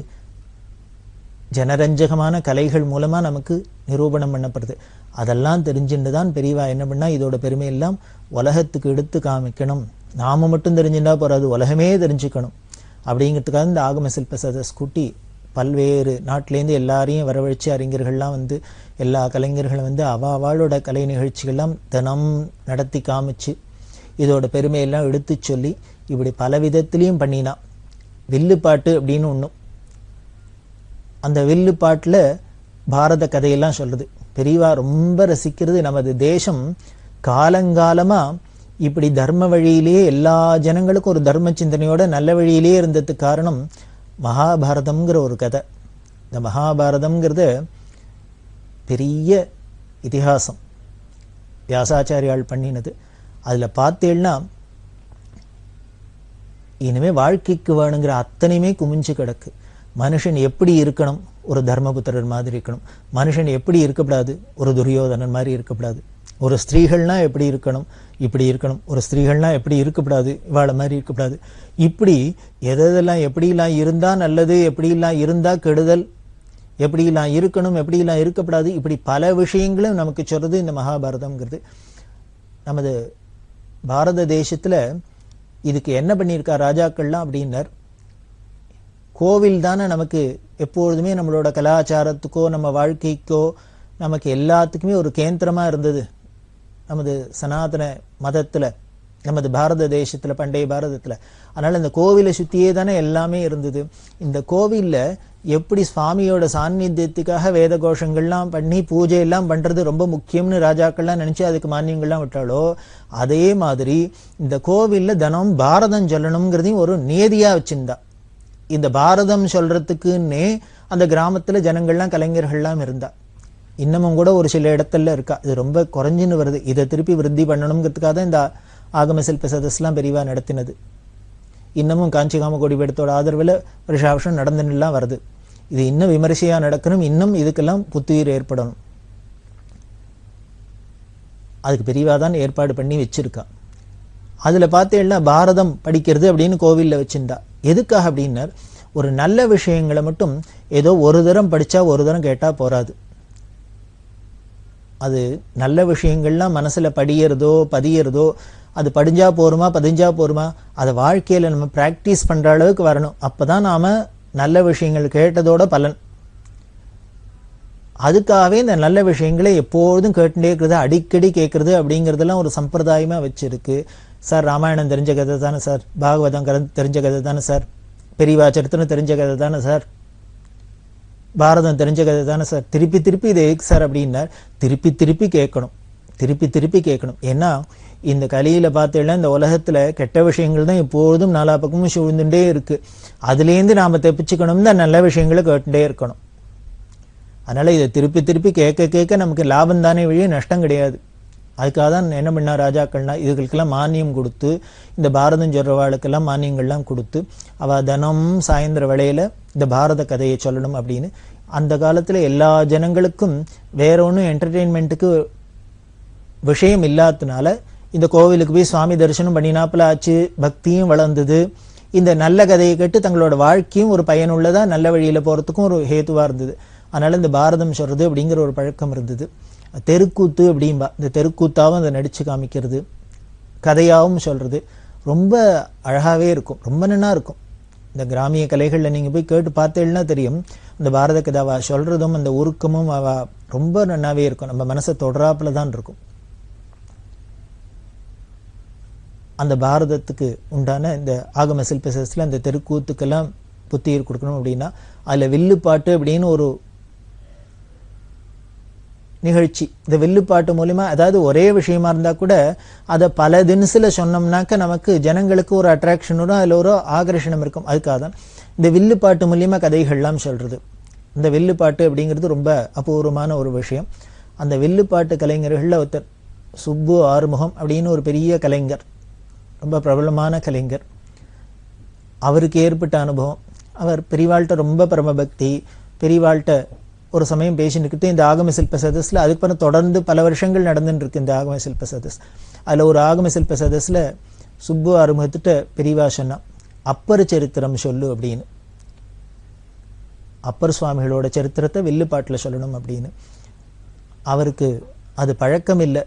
ஜனரஞ்சகமான கலைகள் மூலமா நமக்கு நிரூபணம் பண்ணப்படுது. அதெல்லாம் தெரிஞ்சுட்டு தான் பெரியவா என்ன பண்ணா, இதோட பெருமையெல்லாம் உலகத்துக்கு எடுத்து காமிக்கணும். நாம மட்டும் தெரிஞ்சுட்டா போறாது, உலகமே தெரிஞ்சுக்கணும். அப்படிங்கிறதுக்காக இந்த ஆகம சில்ப சதஸ் கூட்டி பல்வேறு நாட்டிலேருந்து எல்லாரையும் வரவழைச்சு அறிஞர்கள்லாம் வந்து எல்லா கலைஞர்களும் வந்து அவளோட கலை நிகழ்ச்சிகள்லாம் தினம் நடத்தி காமிச்சு இதோட பெருமையெல்லாம் எடுத்து சொல்லி இப்படி பல விதத்திலையும் பண்ணினா. வில்லுப்பாட்டு அப்படின்னு ஒண்ணும், அந்த வில்லுப்பாட்டுல பாரத கதையெல்லாம் சொல்றது. பெரியவா ரொம்ப ரசிக்கிறது. நமது தேசம் காலங்காலமா இப்படி தர்ம வழியிலேயே எல்லா ஜனங்களுக்கும் ஒரு தர்ம சிந்தனையோட நல்ல வழியிலேயே இருந்ததுக்கு காரணம் மகாபாரதம்ங்கிற ஒரு கதை. இந்த மகாபாரதம்ங்கிறது பெரிய இதிகாசம், வியாசாச்சாரியால் பண்ணினது. அதுல பார்த்தேன்னா இனிமே வாழ்க்கைக்கு வேணுங்கிற அத்தனையுமே குமிஞ்சு கிடக்கு. மனுஷன் எப்படி இருக்கணும், ஒரு தர்மபுத்திரர் மாதிரி இருக்கணும். மனுஷன் எப்படி இருக்கக்கூடாது, ஒரு துரியோதனன் மாதிரி இருக்கக்கூடாது. ஒரு ஸ்திரீகள்னா எப்படி இருக்கணும், இப்படி இருக்கணும். ஒரு ஸ்திரீகள்னா எப்படி இருக்கக்கூடாது, இவாள மாதிரி இருக்கக்கூடாது. இப்படி எதெல்லாம் எப்படிலாம் இருந்தா நல்லது, எப்படிலாம் இருந்தா கெடுதல், எப்படிலாம் இருக்கணும், எப்படிலாம் இருக்கக்கூடாது, இப்படி பல விஷயங்களும் நமக்கு சொல்றது இந்த மகாபாரதம்ங்கிறது. நமது பாரத தேசத்துல இதுக்கு என்ன பண்ணியிருக்கா ராஜாக்கள்லாம் அப்படின்னர், கோவில் தானே நமக்கு எப்பொழுதுமே நம்மளோட கலாச்சாரத்துக்கோ நம்ம வாழ்க்கைக்கோ நமக்கு எல்லாத்துக்குமே ஒரு கேந்திரமா இருந்தது. நமது சனாதன மதத்துல, நமது பாரத தேசத்துல, பண்டைய பாரதத்துல. அதனால இந்த கோவிலை சுத்தியே தானே எல்லாமே இருந்தது. இந்த கோவில்ல எப்படி சுவாமியோட சாநித்தியத்துக்காக வேத கோஷங்கள்லாம் பண்ணி பூஜை எல்லாம் பண்றது ரொம்ப முக்கியம்னு ராஜாக்கள்லாம் நினைச்சு அதுக்கு மானியங்கள்லாம் விட்டாலோ, அதே மாதிரி இந்த கோவில்ல தினம் பாரதம் சொல்லணுங்கிறதையும் ஒரு நியதியா வச்சிருந்தா. இந்த பாரதம் சொல்றதுக்குன்னே அந்த கிராமத்துல ஜனங்கள்லாம் கலைஞர்கள்லாம் இருந்தா. இன்னமும் கூட ஒரு சில இடத்துல இருக்கா. இது ரொம்ப குறைஞ்சுன்னு வருது. இதை திருப்பி விருத்தி பண்ணணுங்கிறதுக்காக தான் இந்த ஆகம சில்ப சதஸ்லாம் பெரியவா நடத்தினது. இன்னமும் காஞ்சி காமகோடி பீடத்தோட ஆதரவில் வருஷா வருஷம் நடந்துன்னுலாம் வருது. இது இன்னும் விமரிசையா நடக்கணும், இன்னும் இதுக்கெல்லாம் புத்துயிர் ஏற்படணும். அதுக்கு பெரியவா தான் ஏற்பாடு பண்ணி வச்சிருக்கா. அதுல பார்த்தேன்னா பாரதம் படிக்கிறது அப்படின்னு கோவில்ல வச்சிருந்தா. எதுக்காக அப்படின்னா, ஒரு நல்ல விஷயங்களை மட்டும் ஏதோ ஒரு தரம் படிச்சா ஒரு தரம் கேட்டா போராது. அது நல்ல விஷயங்கள்லாம் மனசுல படியறதோ பதியறதோ, அது படிஞ்சா போருமா பதிஞ்சா போருமா, அதை வாழ்க்கையில நம்ம பிராக்டிஸ் பண்ற அளவுக்கு வரணும். அப்பதான் நாம நல்ல விஷயங்கள் கேட்டதோட பலன். அதுக்காகவே இந்த நல்ல விஷயங்களை எப்பொழுதும் கேட்டுட்டே இருக்கிறது, அடிக்கடி கேட்கறது அப்படிங்கறதெல்லாம் ஒரு சம்பிரதாயமா வச்சிருக்கு. சார் ராமாயணம் தெரிஞ்ச கதை தானே சார், பாகவதம் தெரிஞ்ச கதை தானே சார், பெரியவா சரித்திரம் தெரிஞ்ச கதை தானே சார், பாரதம் தெரிஞ்ச கதை தானே சார், திருப்பி திருப்பி இது எதுக்கு சார் அப்படின்னா, திருப்பி திருப்பி கேட்கணும், திருப்பி திருப்பி கேட்கணும். ஏன்னா இந்த கலியில பார்த்தீங்கன்னா இந்த உலகத்துல கெட்ட விஷயங்கள் தான் எப்பொழுதும் நாலா பக்கமும் சூழ்ந்துட்டே இருக்கு. அதுலேருந்து நாம தப்பிச்சுக்கணும்னா நல்ல விஷயங்களை கேட்டுட்டே இருக்கணும். அதனால இதை திருப்பி திருப்பி கேட்க கேட்க நமக்கு லாபம் தானே வழியே நஷ்டம் கிடையாது. அதுக்காக தான் என்ன பண்ணா ராஜாக்கள்னா இதுகளுக்கெல்லாம் மானியம் கொடுத்து, இந்த பாரதம் சொல்றவாளுக்கெல்லாம் மானியங்கள்லாம் கொடுத்து, அவ தினம் சாயந்தர வேளையில இந்த பாரத கதையை சொல்லணும் அப்படின்னு. அந்த காலத்துல எல்லா ஜனங்களுக்கும் வேற ஒன்றும் என்டர்டெயின்மெண்ட்டுக்கு விஷயம் இல்லாததுனால இந்த கோவிலுக்கு போய் சுவாமி தரிசனம் பண்ணினாப்புல ஆச்சு, பக்தியும் வளர்ந்தது. இந்த நல்ல கதையை கேட்டு தங்களோட வாழ்க்கையும் ஒரு பயனுள்ளதா நல்ல வழியில போறதுக்கும் ஒரு ஹேத்துவா இருந்தது. அதனால இந்த பாரதம் சொல்றது அப்படிங்கிற ஒரு பழக்கம் இருந்தது. தெருக்கூத்து அப்படின்பா, இந்த தெருக்கூத்தாவும் அதை நடிச்சு காமிக்கிறது, கதையாவும் சொல்றது ரொம்ப அழகாவே இருக்கும், ரொம்ப நல்லா இருக்கும். இந்த கிராமிய கலைகள்ல நீங்க போய் கேட்டு பார்த்தேன்னா தெரியும், இந்த பாரத கதாவா சொல்றதும் அந்த உருக்கமும் அவ ரொம்ப நன்னாவே இருக்கும், நம்ம மனசை தொடராப்புல தான் இருக்கும். அந்த பாரதத்துக்கு உண்டான இந்த ஆகம சில்பசஸ்ல அந்த தெருக்கூத்துக்கெல்லாம் புத்தியர் கொடுக்கணும் அப்படின்னா அதுல வில்லுப்பாட்டு அப்படின்னு ஒரு நிகழ்ச்சி. இந்த வில்லுப்பாட்டு மூலமா, அதாவது ஒரே விஷயமா இருந்தா கூட அதை பல தினசுல சொன்னோம்னாக்க நமக்கு ஜனங்களுக்கு ஒரு அட்ராக்ஷன் வரும், அதுல ஒரு ஆகர்ஷணம் இருக்கும். அதுக்காக தான் இந்த வில்லுப்பாட்டு மூலியமா கதைகள்லாம் சொல்றது. இந்த வில்லுப்பாட்டு அப்படிங்கிறது ரொம்ப அபூர்வமான ஒரு விஷயம். அந்த வில்லுப்பாட்டு கலைஞர்கள்ல ஒருத்தர் சுப்பு ஆறுமுகம் அப்படின்னு ஒரு பெரிய கலைஞர், ரொம்ப பிரபலமான கலைஞர். அவருக்கு ஏற்பட்ட அனுபவம், அவர் பெரியவாள்கிட்ட ரொம்ப பரமபக்தி, பெரியவாள்கிட்ட ஒரு சமயம் பேசிட்டு இந்த ஆகம சில்ப சதஸ்ல அதுக்கப்புறம் தொடர்ந்து பல வருஷங்கள் நடந்துட்டு இருக்கு இந்த ஆகம சில்ப சதஸ். அதுல ஒரு ஆகம சில்ப சதஸ்ல சுப்பு ஆறுமுகத்திட்ட பெரியவா சொன்னா, அப்பர் சரித்திரம் சொல்லு அப்படின்னு. அப்பர் சுவாமிகளோட சரித்திரத்தை வில்லுப்பாட்டுல சொல்லணும் அப்படின்னு. அவருக்கு அது பழக்கம் இல்லை.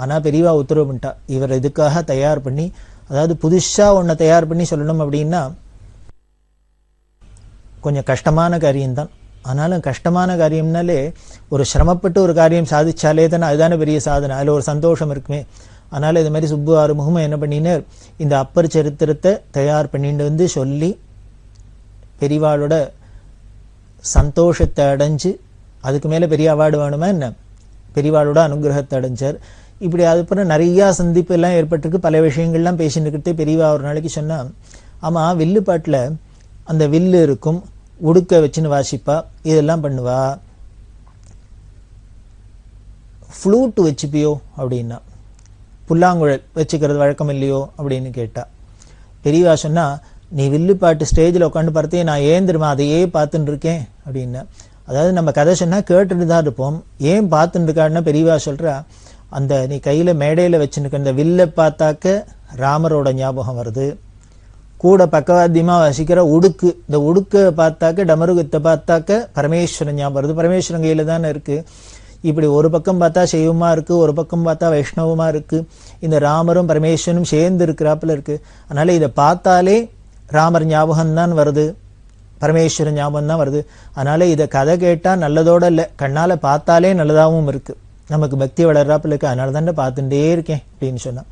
ஆனா பெரியவா உத்தரவு பண்ணிட்டா, இவர் இதுக்காக தயார் பண்ணி, அதாவது புதுசா ஒன்ன தயார் பண்ணி சொல்லணும் அப்படின்னா கொஞ்சம் கஷ்டமான காரியம்தான். ஆனாலும் கஷ்டமான காரியம்னாலே ஒரு சிரமப்பட்டு ஒரு காரியம் சாதிச்சாலே தானே அதுதானே பெரிய சாதனை, அதுல ஒரு சந்தோஷம் இருக்குமே. அதனால இது மாதிரி சுப்பு ஆறுமுகமும் என்ன பண்ணினார், இந்த அப்பர் சரித்திரத்தை தயார் பண்ணிட்டு வந்து சொல்லி பெரியவாளோட சந்தோஷத்தை அடைஞ்சு, அதுக்கு மேல பெரிய அவார்டு வேணுமா என்ன, பெரியவாளோட அனுகிரகத்தை அடைஞ்சார். இப்படி அதுக்கப்புறம் நிறைய சந்திப்பு எல்லாம் ஏற்பட்டிருக்கு, பல விஷயங்கள்லாம் பேசிட்டு பெரியவா ஒரு நாளைக்கு சொன்னா, ஆமா வில்லுப்பாட்டுல அந்த வில்லு இருக்கும், உடுக்க வச்சுன்னு வாசிப்பா, இதெல்லாம் பண்ணுவா, ஃப்ளூட் வச்சுப்பியோ அப்படின்னா, புல்லாங்குழல் வச்சுக்கிறது வழக்கம் இல்லையோ அப்படின்னு கேட்டா. பெரியவா சொன்னா, நீ வில்லுப்பாட்டு ஸ்டேஜில் உட்காந்து பார்த்தே நான் ஏன் தெரியுமா அதையே பார்த்துட்டு இருக்கேன் அப்படின்னா. அதாவது நம்ம கதை சொன்னா கேட்டுட்டு தான் இருப்போம், ஏன் பார்த்துட்டு இருக்காருன்னா பெரியவா சொல்றா, அந்த நீ கையில மேடையில வச்சுருக்க அந்த வில்லை பார்த்தாக்க ராமரோட ஞாபகம் வருது, கூட பக்கவாத்தியமா வசிக்கிற உடுக்கு, இந்த உடுக்க பார்த்தாக்க டமருகத்தை பார்த்தாக்க பரமேஸ்வரன் ஞாபகம் வருது, பரமேஸ்வரன் கையில தானே இருக்கு. இப்படி ஒரு பக்கம் பார்த்தா சைவமா இருக்கு, ஒரு பக்கம் பார்த்தா வைஷ்ணவமா இருக்கு, இந்த ராமரும் பரமேஸ்வரனும் சேர்ந்து இருக்கிறாப்புல இருக்கு. அதனால இதை பார்த்தாலே ராமர் ஞாபகம் தான் வருது, பரமேஸ்வரன் ஞாபகம் தான் வருது. அதனால இதை கதை கேட்டா நல்லதோட இல்லை, கண்ணால பார்த்தாலே நல்லதாகவும் இருக்கு, நமக்கு பக்தி வளர்றாப்புல இருக்கு, அதனால தானே பார்த்துட்டே இருக்கேன் அப்படின்னு சொன்னா.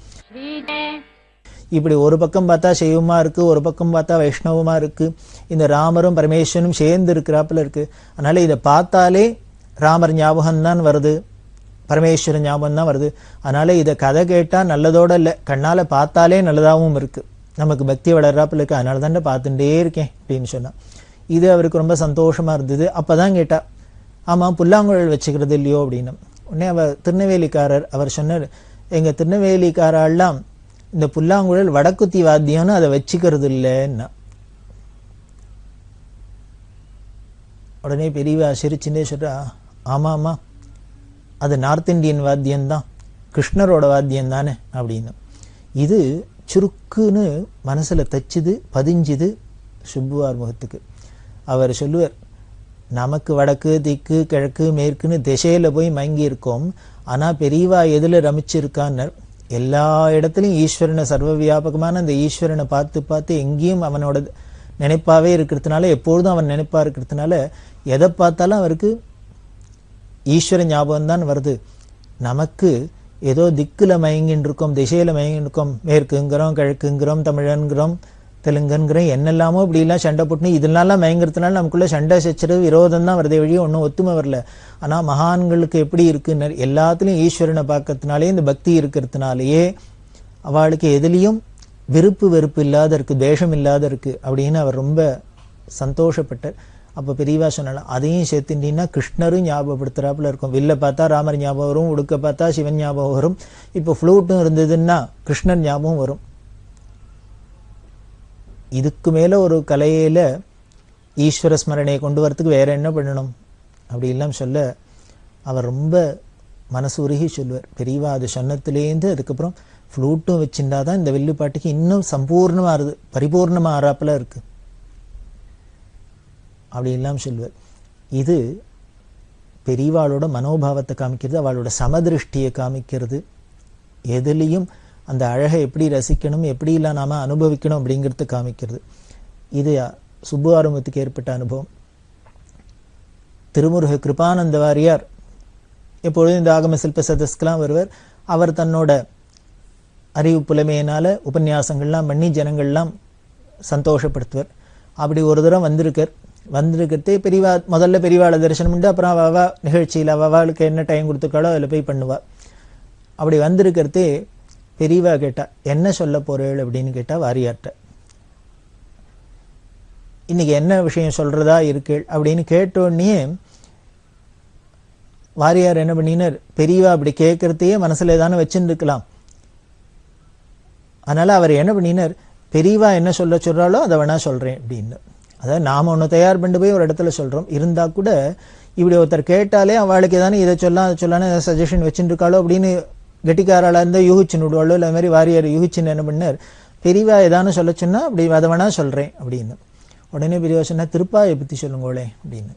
இப்படி ஒரு பக்கம் பார்த்தா சைவமா இருக்கு, ஒரு பக்கம் பார்த்தா வைஷ்ணவமா இருக்கு, இந்த ராமரும் பரமேஸ்வரனும் சேர்ந்து இருக்கிறாப்புல இருக்கு. அதனால இதை பார்த்தாலே ராமர் ஞாபகம் தான் வருது, பரமேஸ்வரன் ஞாபகம் தான் வருது. அதனால இதை கதை கேட்டா நல்லதோட இல்லை, கண்ணால பார்த்தாலே நல்லதாகவும் இருக்கு, நமக்கு பக்தி வளர்றாப்புல இருக்கு, அதனால தானே பார்த்துட்டே இருக்கேன் அப்படின்னு சொன்னா. இது அவருக்கு ரொம்ப சந்தோஷமா இருந்தது. அப்பதான் கேட்டா, ஆமா புல்லாங்குழல் வச்சுக்கிறது இல்லையோ அப்படின்னு. உடனே அவர் திருநெல்வேலிக்காரர், அவர் சொன்னார், எங்க திருநெல்வேலிக்காரெல்லாம் இந்த புல்லாங்குழல் வடக்குத்தி வாத்தியம்னு அதை வச்சுக்கிறது இல்லைன்னா. உடனே பெரியவா சிரிச்சுட்டே சொல்றா, ஆமா ஆமா அது நார்த் இந்தியன் வாத்தியம்தான், கிருஷ்ணரோட வாத்தியம் தானே அப்படின்னு. இது சுருக்குன்னு மனசுல தச்சுது, பதிஞ்சுது சுப்பு ஆறுமுகத்துக்கு. அவர் சொல்லுவார், நமக்கு வடக்கு திக்கு கிழக்கு மேற்குன்னு திசையில போய் மயங்கி இருக்கோம், ஆனா பெரியவா எதுல ரமிச்சிருக்கான்னு எல்லா இடத்துலையும் ஈஸ்வரனை, சர்வ வியாபகமான அந்த ஈஸ்வரனை பார்த்து பார்த்து எங்கேயும் அவனோட நினைப்பாவே இருக்கிறதுனால, எப்பொழுதும் அவன் நினைப்பா இருக்கிறதுனால எதை பார்த்தாலும் அவருக்கு ஈஸ்வர ஞாபகம் தான் வருது. நமக்கு ஏதோ திக்குல மயங்கின்னு இருக்கோம், திசையில மயங்கின்னு இருக்கோம், மேற்குங்கிறோம் கிழக்குங்கிறோம் தமிழன்கிறோம் தெலுங்குங்கிற என்னெல்லாமோ இப்படிலாம் சண்டை போட்டுன்னு இதனாலாம் மயங்கிறதுனால நமக்குள்ள சண்டை சச்சரவு விரோதம் தான் வருதே வழியே ஒன்றும் ஒத்துமை வரல. ஆனால் மகான்களுக்கு எப்படி இருக்குன்னு எல்லாத்துலேயும் ஈஸ்வரனை பார்க்கறதுனாலே இந்த பக்தி இருக்கிறதுனாலேயே அவளுக்கு எதுலேயும் விருப்பு வெறுப்பு இல்லாத இருக்கு, தேஷம் இல்லாத இருக்கு அப்படின்னு அவர் ரொம்ப சந்தோஷப்பட்டார். அப்போ பெரியவா சொன்னாலும் அதையும் சேர்த்துட்டீங்கன்னா கிருஷ்ணரும் ஞாபகப்படுத்துறாப்புல இருக்கும். வில்ல பார்த்தா ராமர் ஞாபகம் வரும், உடுக்க பார்த்தா சிவன் ஞாபகம் வரும். இப்போ ஃப்ளூட்டும் இருந்ததுன்னா கிருஷ்ணர் ஞாபகம் வரும். இதுக்கு மேல ஒரு கலையில ஈஸ்வர ஸ்மரணையை கொண்டு வரத்துக்கு வேற என்ன பண்ணணும் அப்படி எல்லாம் சொல்ல அவர் ரொம்ப மனசு உருகி சொல்லுவார். பெரியவா அது சொன்னத்துலேருந்து அதுக்கப்புறம் ஃப்ளூட்டும் வச்சுட்டாதான் இந்த வில்லுப்பாட்டுக்கு இன்னும் சம்பூர்ணமா ஆறுது, பரிபூர்ணமா ஆறாப்புல இருக்கு அப்படி எல்லாம் சொல்லுவார். இது பெரியவாளோட மனோபாவத்தை காமிக்கிறது, அவளோட சமதிருஷ்டியை காமிக்கிறது, எதுலேயும் அந்த அழகை எப்படி ரசிக்கணும், எப்படி இல்லை நாம அனுபவிக்கணும் அப்படிங்கிறது காமிக்கிறது. இது சுப்பு ஆறுமுகத்துக்கு ஏற்பட்ட அனுபவம். திருமுருக கிருபானந்த வாரியார் எப்பொழுதும் இந்த ஆகம சில்ப சதஸ்கெல்லாம் வருவர். அவர் தன்னோட அறிவு புலமையினால உபன்யாசங்கள்லாம் பண்ணி ஜனங்கள்லாம் சந்தோஷப்படுத்துவர். அப்படி ஒரு தடவை வந்திருக்கிறதே பெரியவா முதல்ல பெரியவாளை தரிசனம் பண்ணி அப்புறம் அவ நிகழ்ச்சியில் அவளுக்கு என்ன டைம் கொடுத்துருக்காளோ அதில் போய் பண்ணுவாள். அப்படி வந்திருக்கிறதே பெரியவா கேட்டா என்ன சொல்ல போறேள் அப்படின்னு கேட்டா வாரியார்ட்ட. இன்னைக்கு என்ன விஷயம் சொல்றதா இருக்கேள் அப்படின்னு கேட்டோடனே வாரியார் என்ன பண்ணினார், பெரியவா அப்படி கேட்கறதையே மனசுல ஏதானு வச்சுன்னு இருக்கலாம். அதனால அவர் என்ன பண்ணினார், பெரியவா என்ன சொல்றாளோ அதை வேணா சொல்றேன் அப்படின்னு. அதாவது நாம ஒன்று தயார் பண்ணிட்டு போய் ஒரு இடத்துல சொல்றோம், இருந்தா கூட இப்படி ஒருத்தர் கேட்டாலே அவளுக்கு ஏதானே இதை சொல்லலாம் அதை சொல்லலாம் ஏதாவது சஜஷன் வச்சுட்டு இருக்காளோ அப்படின்னு கெட்டிக்காராளா இருந்தால் யூகிச்சுன்னு விடுவாளோ. இல்லை மாதிரி வாரியார் யூகிச்சுன்னு என்ன பண்ணார், பெரியவா ஏதானு சொல்ல சொன்னா அப்படி அதை வேணா சொல்றேன் அப்படின்னு. உடனே பெரியவா சொன்னா திருப்பாயை பத்தி சொல்லுங்களே அப்படின்னு.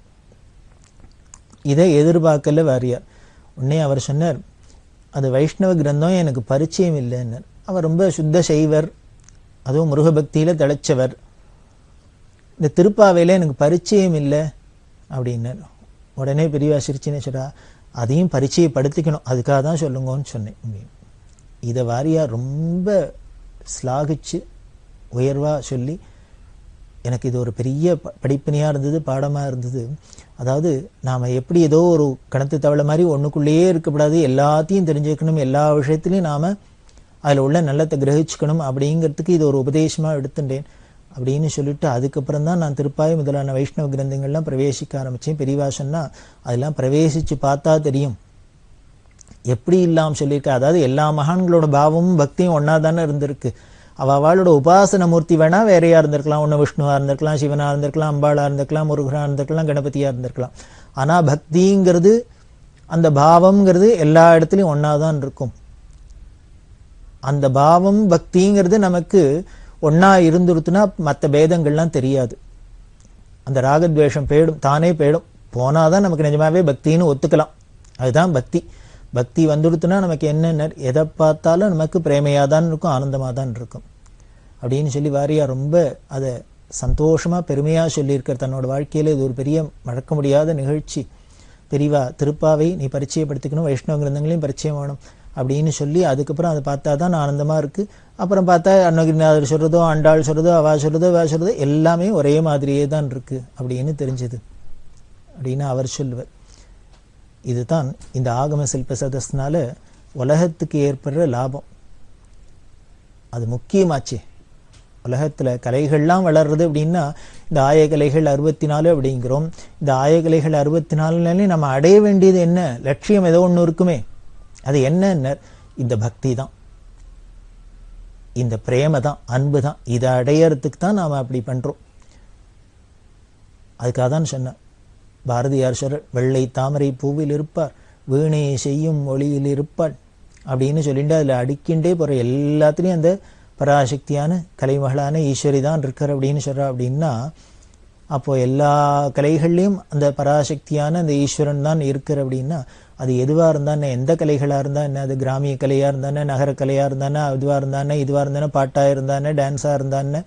இதை எதிர்பார்க்கல வாரியார். உடனே அவர் சொன்னார், அது வைஷ்ணவ கிரந்தம் எனக்கு பரிச்சயம் இல்லைன்னார். அவர் ரொம்ப சுத்த செய்வர், அதுவும் முருகபக்தியில திளைச்சவர். இந்த திருப்பாவையில எனக்கு பரிச்சயம் இல்லை அப்படின்னார். உடனே பெரியவா சிரிச்சுன்னு சொல்றா, அதையும் பரிச்சயப்படுத்திக்கணும், அதுக்காக தான் சொல்லுங்கன்னு சொன்னேன். இதை வாரியார் ரொம்ப ஸ்லாகிச்சு உயர்வா சொல்லி எனக்கு இது ஒரு பெரிய படிப்பினையாக இருந்தது, பாடமாக இருந்தது. அதாவது நாம் எப்படி ஏதோ ஒரு கணத்து தவளை மாதிரி ஒன்றுக்குள்ளேயே இருக்கக்கூடாது, எல்லாத்தையும் தெரிஞ்சுக்கணும், எல்லா விஷயத்துலையும் நாம் அதில் உள்ள நல்லத்தை கிரகிச்சுக்கணும் அப்படிங்கிறதுக்கு இது ஒரு உபதேசமாக எடுத்துட்டேன் அப்படின்னு சொல்லிட்டு அதுக்கப்புறம் தான் நான் திருப்பாய் முதலான வைஷ்ணவ கிரந்தங்கள்லாம் பிரவேசிக்க ஆரம்பித்தேன். பெரியவா சொன்னா அதெல்லாம் பிரவேசித்து பார்த்தா தெரியும் எப்படி இல்லாமல் சொல்லியிருக்கா. அதாவது எல்லா மகான்களோட பாவமும் பக்தியும் ஒன்றா தானே இருந்திருக்கு. அவளோட உபாசன மூர்த்தி வேணா வேறையா இருந்திருக்கலாம், ஒன்று விஷ்ணுவா இருந்திருக்கலாம், சிவனா இருந்திருக்கலாம், அம்பாளா இருந்திருக்கலாம், முருகனா இருந்திருக்கலாம், கணபதியா இருந்திருக்கலாம். ஆனா பக்திங்கிறது அந்த பாவம்ங்கிறது எல்லா இடத்துலையும் ஒன்னாதான் இருக்கும். அந்த பாவம் பக்திங்கிறது நமக்கு ஒன்னா இருந்துருத்துனா மற்ற பேதங்கள்லாம் தெரியாது. அந்த ராகத்வேஷம் போயிடும், தானே போயிடும். போனாதான் நமக்கு நிஜமாவே பக்தின்னு ஒத்துக்கலாம். அதுதான் பக்தி. பக்தி வந்துடுத்துனா நமக்கு என்னென்ன எதை பார்த்தாலும் நமக்கு பிரேமையாக தான் இருக்கும், ஆனந்தமாக தான் இருக்கும் அப்படின்னு சொல்லி வாரியா ரொம்ப அதை சந்தோஷமா பெருமையா சொல்லியிருக்கிற தன்னோட வாழ்க்கையில இது ஒரு பெரிய மறக்க முடியாத நிகழ்ச்சி. பெரியவா திருப்பாவை நீ பரிச்சயப்படுத்திக்கணும், வைஷ்ணவ கிரந்தங்களையும் பரிச்சயம் வேணும் அப்படின்னு சொல்லி அதுக்கப்புறம் அதை பார்த்தா தான் ஆனந்தமா இருக்கு. அப்புறம் பார்த்தா அன்னகிரிநாதர் சொல்றதோ, ஆண்டாள் சொல்றதோ, அவா சொல்றதோ எல்லாமே ஒரே மாதிரியே தான் இருக்கு அப்படின்னு தெரிஞ்சது அப்படின்னு அவர் சொல்லுவார். இதுதான் இந்த ஆகம சில்ப சதஸ்னால உலகத்துக்கு ஏற்படுற லாபம். அது முக்கியமாச்சே. உலகத்துல கலைகள்லாம் வளர்றது அப்படின்னா இந்த ஆயகலைகள் 64 அப்படிங்கிறோம். இந்த ஆயகலைகள் 64 நம்ம அடைய வேண்டியது என்ன லட்சியம் ஏதோ ஒன்று இருக்குமே. அது என்ன? இந்த பக்தி தான், இந்த பிரேம தான், அன்பு தான். இதை அடையறதுக்கு தான் நாம அப்படி பண்றோம். அதுக்காக தான் சொன்ன பாரதியார் சொல்ற, வெள்ளை தாமரை பூவில் இருப்பார், வீணை செய்யும் ஒளியில் இருப்பாள் அப்படின்னு சொல்லிட்டு அதுல அடிக்கின்றே போற எல்லாத்துலயும் அந்த பராசக்தியான கலைமகளான ஈஸ்வரி தான் இருக்கார் அப்படின்னு சொல்றா. அப்படின்னா அப்போ எல்லா கலைகள்லையும் அந்த பராசக்தியான அந்த ஈஸ்வரன் தான் இருக்கிற. அப்படின்னா அது எதுவா இருந்தானே, எந்த கலைகளா இருந்தா என்ன, அது கிராமிய கலையா இருந்தானே, நகர கலையா இருந்தானே, அதுவா இருந்தானே, இதுவா இருந்தானே, பாட்டா இருந்தானே, டான்ஸா இருந்தானே,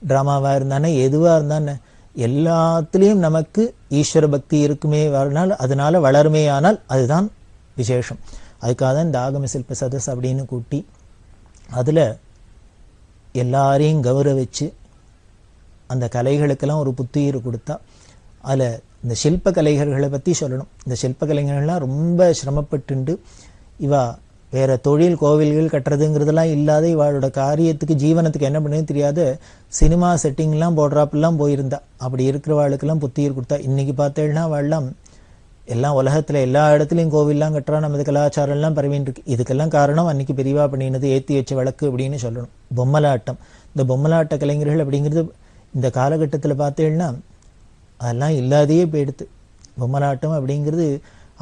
டிராமாவா இருந்தானே, எதுவா இருந்தானே, எல்லாத்துலேயும் நமக்கு ஈஸ்வர பக்தி இருக்குமே வரனால், அதனால வளருமே ஆனால் அதுதான் விசேஷம். அதுக்காக தான் இந்த ஆகம சில்ப சதஸ் அப்படின்னு கூட்டி அதுல எல்லாரையும் கௌரவிச்சு அந்த கலைகளுக்கெல்லாம் ஒரு புத்துயிர் கொடுத்தா. அதில் இந்த சில்ப கலைஞர்களை பற்றி சொல்லணும். இந்த சில்ப கலைஞர்கள்லாம் ரொம்ப சிரமப்பட்டுண்டு இவா வேற தொழில் கோவில்கள் கட்டுறதுங்கிறதுலாம் இல்லாத இவாளோட காரியத்துக்கு ஜீவனத்துக்கு என்ன பண்ணுன்னு தெரியாத சினிமா செட்டிங்லாம் போடுறாப்பெல்லாம் போயிருந்தா. அப்படி இருக்கிறவாளுக்கெல்லாம் புத்துயிர் கொடுத்தா. இன்னைக்கு பார்த்தேன்னா அவள்லாம் எல்லாம் உலகத்தில் எல்லா இடத்துலையும் கோவில்லாம் கட்டுறா, நமது கலாச்சாரம்லாம் பரவின்னு இருக்கு. இதுக்கெல்லாம் காரணம் அன்னைக்கு பெரியவா பண்ணினது ஏற்றி வச்ச விளக்கு அப்படின்னு சொல்லணும். பொம்மலாட்டம், இந்த பொம்மலாட்ட கலைஞர்கள் அப்படிங்கிறது இந்த காலகட்டத்தில் பார்த்தேன்னா அதெல்லாம் இல்லாதையே போயிடுது. பொம்மலாட்டம் அப்படிங்கிறது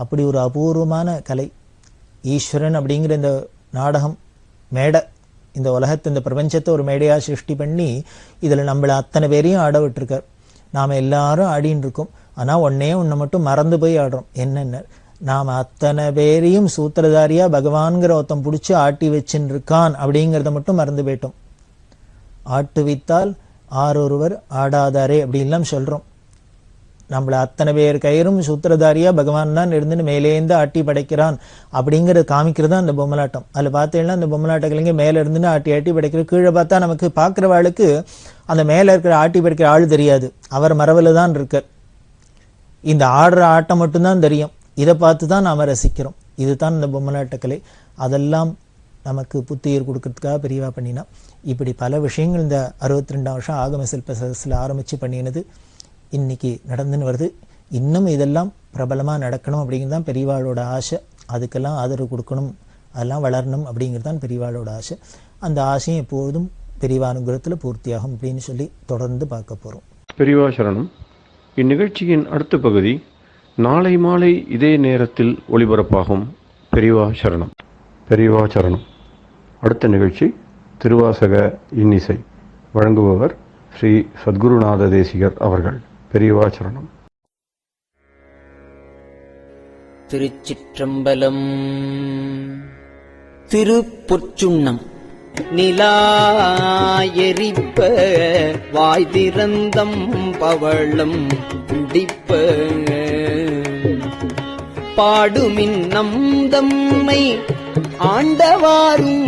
அப்படி ஒரு அபூர்வமான கலை. ஈஸ்வரன் அப்படிங்கிற இந்த நாடகம் மேடை, இந்த உலகத்தை இந்த பிரபஞ்சத்தை ஒரு மேடையாக சிருஷ்டி பண்ணி இதில் நம்மளை அத்தனை பேரையும் ஆட விட்டுருக்கார். நாம் எல்லாரும் ஆடின்னு இருக்கோம். ஆனால் ஒன்றை மட்டும் மறந்து போய் ஆடுறோம். என்னென்ன, நாம் அத்தனை பேரையும் சூத்திரதாரியா பகவான்கிற ஒருத்தன் பிடிச்சி ஆட்டி வச்சுன்னு இருக்கான் அப்படிங்கிறத மட்டும் மறந்து போயிட்டோம். ஆட்டுவித்தால் ஆரொருவர் ஆடாதாரே அப்படின்லாம் சொல்கிறோம். நம்மளை அத்தனை பேர் கயிறும் சூத்திரதாரியா பகவான் தான் இருந்துன்னு மேலேந்து ஆட்டி படைக்கிறான் அப்படிங்கிறத காமிக்கிறது தான் அந்த பொம்மலாட்டம். அதில் பார்த்தீங்கன்னா அந்த பொம்மலாட்ட கலைஞர் மேலே இருந்துன்னு ஆட்டி ஆட்டி படைக்கிற, கீழே பார்த்தா நமக்கு பார்க்குறவாளுக்கு அந்த மேலே இருக்கிற ஆட்டி படைக்கிற ஆள் தெரியாது, அவர் மரவில் தான் இருக்கார். இந்த ஆடுற ஆட்டம் மட்டும்தான் தெரியும். இதை பார்த்து தான் நாம் ரசிக்கிறோம். இதுதான் இந்த பொம்மலாட்ட கலை. அதெல்லாம் நமக்கு புத்துயிர் கொடுக்கறதுக்காக பெரியவா பண்ணினா. இப்படி பல விஷயங்கள் இந்த 62 வருஷம் ஆகம சில்ப சதஸில் ஆரம்பித்து பண்ணினது இன்னைக்கு நடந்துன்னு வருது. இன்னும் இதெல்லாம் பிரபலமாக நடக்கணும் அப்படிங்கிறது தான் பெரியவாளோட ஆசை. அதுக்கெல்லாம் ஆதரவு கொடுக்கணும், அதெல்லாம் வளரணும் அப்படிங்கிறது தான் பெரியவாளோட ஆசை. அந்த ஆசையும் எப்போதும் பெரியவா அனுகிரகத்தில் பூர்த்தியாகும் அப்படின்னு சொல்லி தொடர்ந்து பார்க்க போகிறோம். பெரியவா சரணம். இந்நிகழ்ச்சியின் அடுத்த பகுதி நாளை மாலை இதே நேரத்தில் ஒளிபரப்பாகும். பெரியவா சரணம். பெரியவா சரணம். அடுத்த நிகழ்ச்சி திருவாசக இன்னிசை. வழங்குபவர் ஸ்ரீ சத்குருநாத தேசிகர் அவர்கள். பெரியவா சரணம். திருச்சிற்றம்பலம். திருப்பொற்சுண்ணம். நிலா எரிப்ப வாய் திறந்தம் பவளம் குடிப்ப பாடுமின் நம் தம்மை ஆண்டவாரும்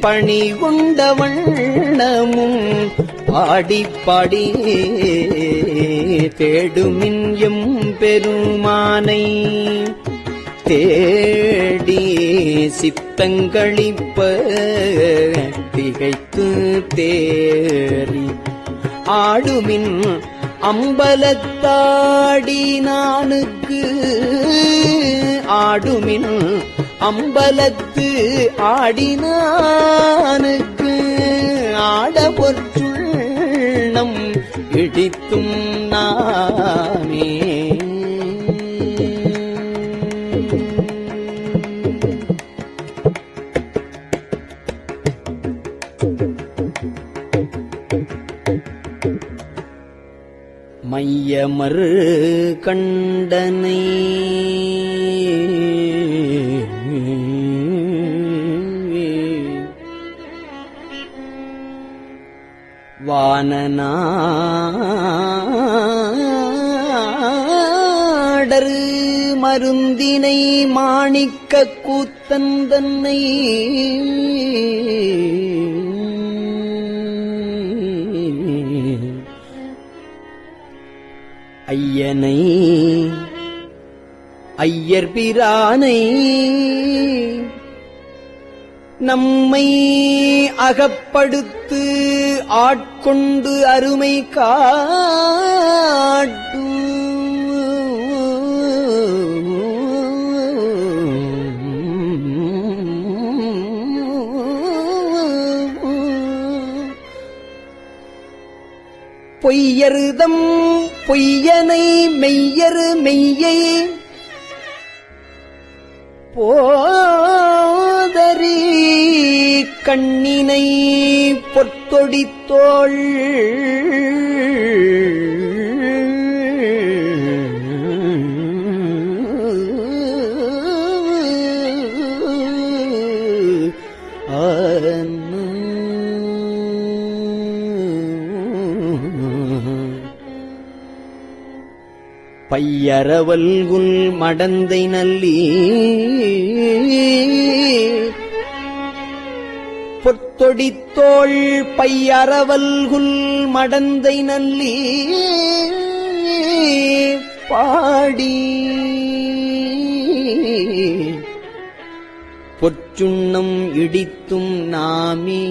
பணி கொண்ட வண்ணமும் பாடி பாடி தேடுமின் எம் பெருமானை தேடி சித்தங்களிப்ப திகைத்து தேறி ஆடுமின் அம்பலத்தாடினானுக்கு ஆடுமின் அம்பலத்து ஆடினானுக்கு ஆட பொற்றுள்ளம் இடித்தும் நாமே. மையமறு கண்டனை வானநாடரு மருந்தினை மாணிக்க கூத்தன் தன்னை ஐயனை ஐயர் பிரானை நம்மை அகப்படுத்து ஆட்கொண்டு அருமை காட்டு பொய்யருதம் பொய்யனை மெய்யரு மெய்யை போதரி கண்ணினை பொற்தொடித்தோள் பையரவல்குல் மடந்தை நல்லி பொத்தொடித்தோள் பையரவல்குல் மடந்தை நல்லி பாடி பொற்றுண்ணம் இடித்தும் நாமே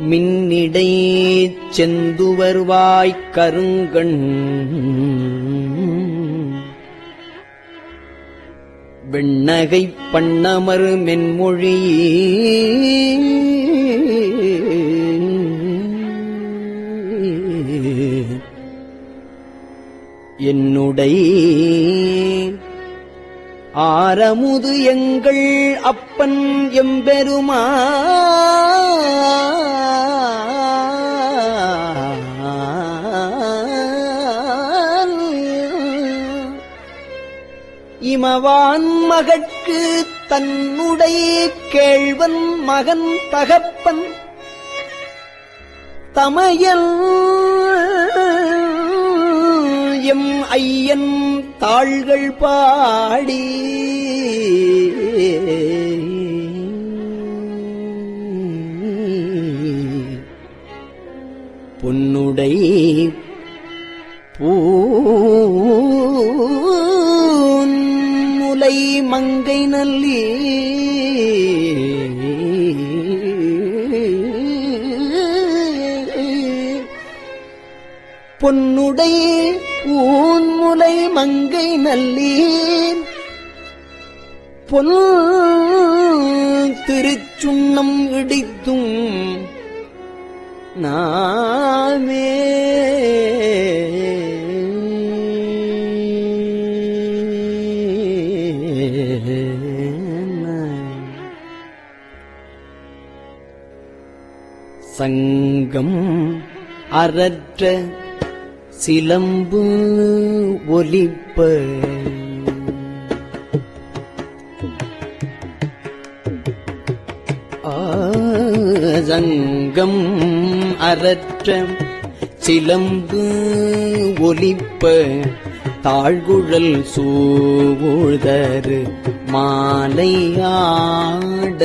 மின்னிடை செந்துவர்வாய்க் கருங்கண் வெண்ணகை பண்ணமர் மென்மொழி என்னுடை ஆரமுது எங்கள் அப்பன் எம்பெருமா இமவான் மகட்கு தன்னுடை கேழ்வன் மகன் தகப்பன் தமையல் எம் ஐயன் தாள்கள் பாடி பொன்னுடை பூன்முலை மங்கை நல்லி பொன்னுடை ஊன்முலை மங்கை நல்லீர் பொன் திருச்சுண்ணம் இடித்தும் நாமே சங்கம் அரற்ற சிலம்பு ஒலிப்ப சங்கம் அரற்ற சிலம்பு ஒலிப்ப தாழ்குழல் சூழ்தரு மாலையாட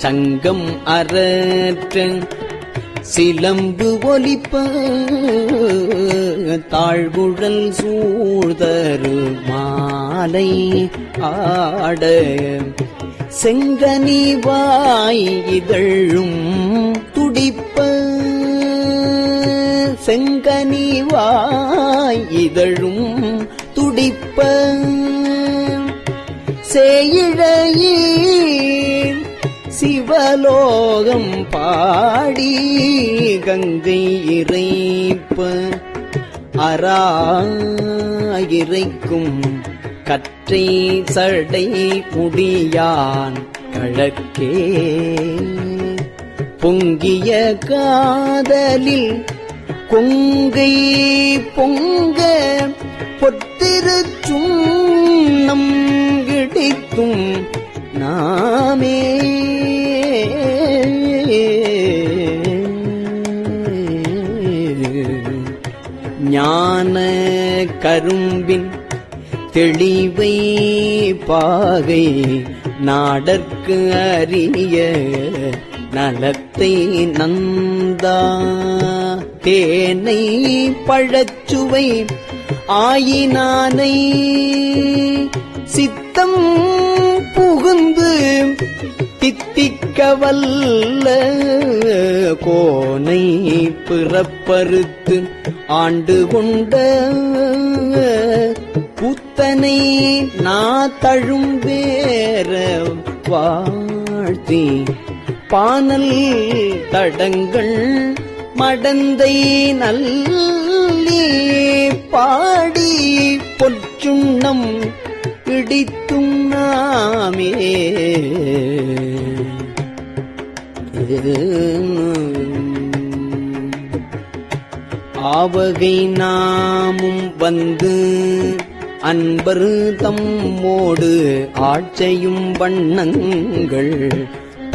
சங்கம் அரற்ற சிலம்பு ஒலிப்ப தாழ்குழல் சூழ்தரு மாலை ஆட செங்கனிவாய் இதழும் துடிப்ப செங்கனிவாய் இதழும் துடிப்ப சேயிழையீர் சிவலோகம் பாடி கங்கை இறைப்ப அராயிரைக்கும் கற்றை சடை முடியான் கழக்கே பொங்கிய காதலில் கொங்கை பொங்க பொத்திருச்சுண்ணம் இடித்தும் நாமே ஞான கரும்பின் தெளிவை பாகை நாடற்கு அறிய நலத்தை நந்தா தேனை பழச்சுவை ஆயினானை சித்தம் புகுந்து தித்திக்க வல்ல கோனை பிறப்பறுத்து ஆண்டு கொண்ட புத்தனை நாத்தழும் வேற வாழ்த்தி பானல் தடங்கள் மடந்தை நல்லி பாடி பொற்றுண்ணம் இடித்தும் நாமே ஆவகை நாமும் வந்து அன்பர் தம்மோடு ஆட்சையும் வண்ணங்கள்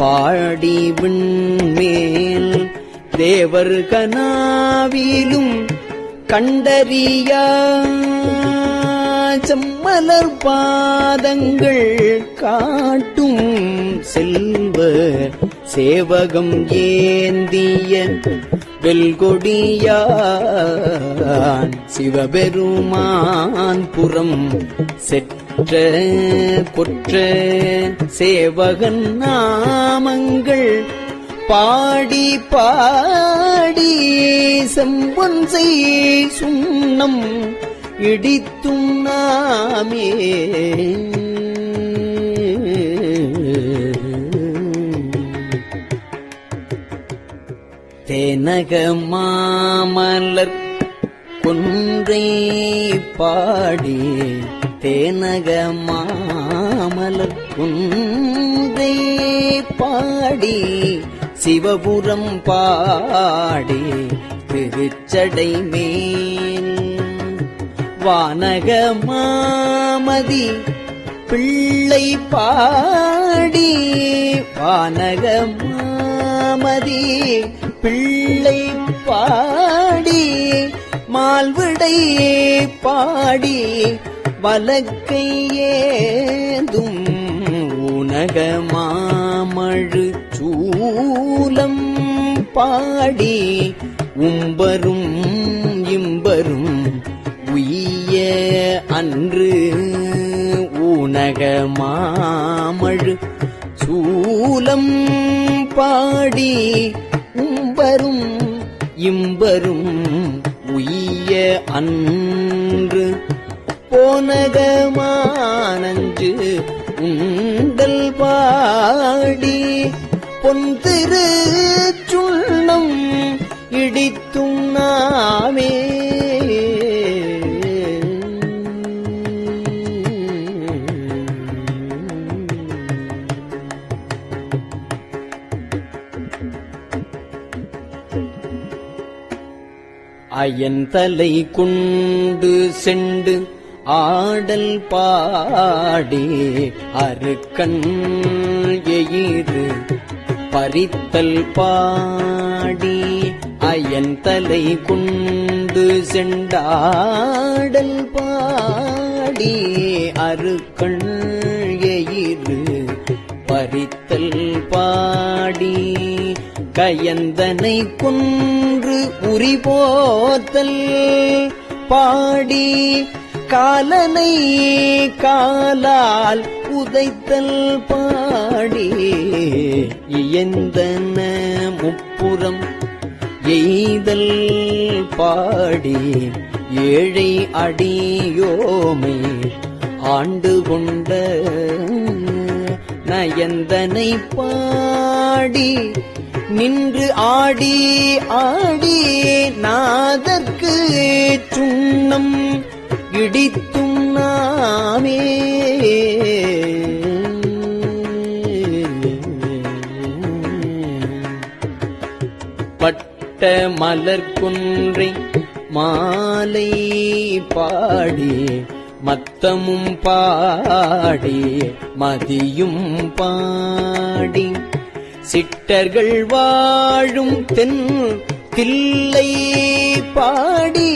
பாடி விண்மேல் தேவர் கனாவிலும் கண்டறியா செம்மலர் பாதங்கள் காட்டும் செல்வ சேவகம் ஏந்திய வெல்கொடியான் சிவபெருமான் புறம் செற்ற கொற்ற சேவகன் நாமங்கள் பாடி பாடி செம்பொன் செய் சுண்ணம் இடித்தும் நாமே தேனக மாமலர் கொன்றை பாடி தேனக மாமலர் கொன்றை பாடி சிவபுரம் பாடி திருச்சடை மேல் வானக மாமதி பிள்ளை பாடி வானக மாமதி பிள்ளை பாடி மால்விடை பாடி வலக்கை ஏந்தும் ஊனக மாமழு சூலம் பாடி உம்பரும் இம்பரும் உய்ய அன்று ஊனக மாமழு சூலம் பாடி உம்பரும் இம்பரும் உய்ய அன்று போனகமானஞ்சு உண்டல் பாடி பொன்திரு சுண்ணம் இடித்தும் நாமே அயன்தலை கொண்டு செண்டு ஆடல் பாடி அருக்கண் எயிறு பறித்தல் பாடி அயன்தலை கொண்டு செண்டாடல் பாடி அருக்கண் எயிறு பறித்தல் பாடி கயந்தனை கொன்று உரிபோத்தல் பாடி காலனை காலால் உதைத்தல் பாடி இயந்தன முப்புறம் எய்தல் பாடி ஏழை அடியோமை ஆண்டு கொண்ட நயந்தனை பாடி நின்று ஆடி ஆடி நாதற்கு சுண்ணம் இடித்தும் நாமே பட்ட மலர் குன்றை மாலை பாடி மத்தமும் பாடி மதியும் பாடி சிட்டர்கள் வாழும் தென் தில்லை பாடி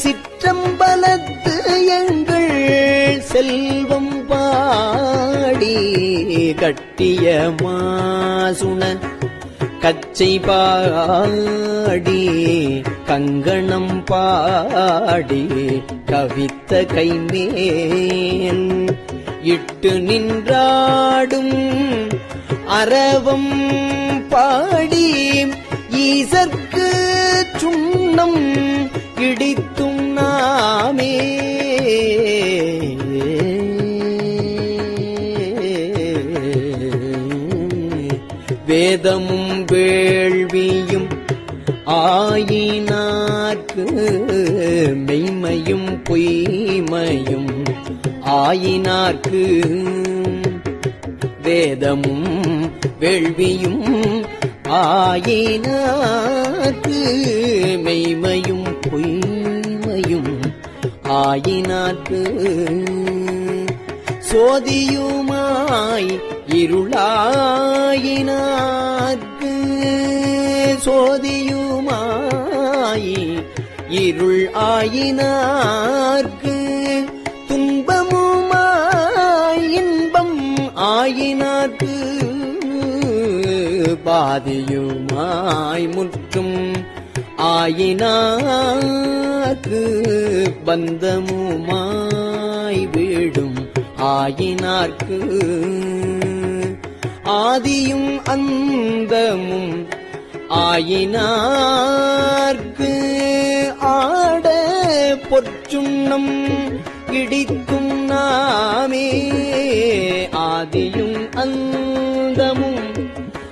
சிற்றம்பலத்து எங்கள் செல்வம் பாடி கட்டிய மாசுண கச்சை பாடி கங்கணம் பாடி கவித்த கைமேல் இட்டு நின்றாடும் அரவம் பாடி ஈசற்கு சுண்ணம் இடித்தும் நாமே வேதமும் வேள்வியும் ஆயினார்க்கு மெய்மையும் பொய்மையும் ஆயினார்க்கு வேதமும் வேள்வியும் ஆயினார்க்கு மெய்மையும் பொய்மையும் ஆயினார்க்கு சோதியுமாய் இருளாயினார்க்கு சோதியுமாய் இருள் ஆயினார்க்கு பாதியுமாய் முற்றும் ஆயினார்க்கு பந்தமுமாய் வீடும் ஆயினார்க்கு ஆதியும் அந்தமும் ஆயினார்க்கு ஆட பொற்சுண்ணம் இடிக்கும் நாமே ஆதியும் அந்தமும்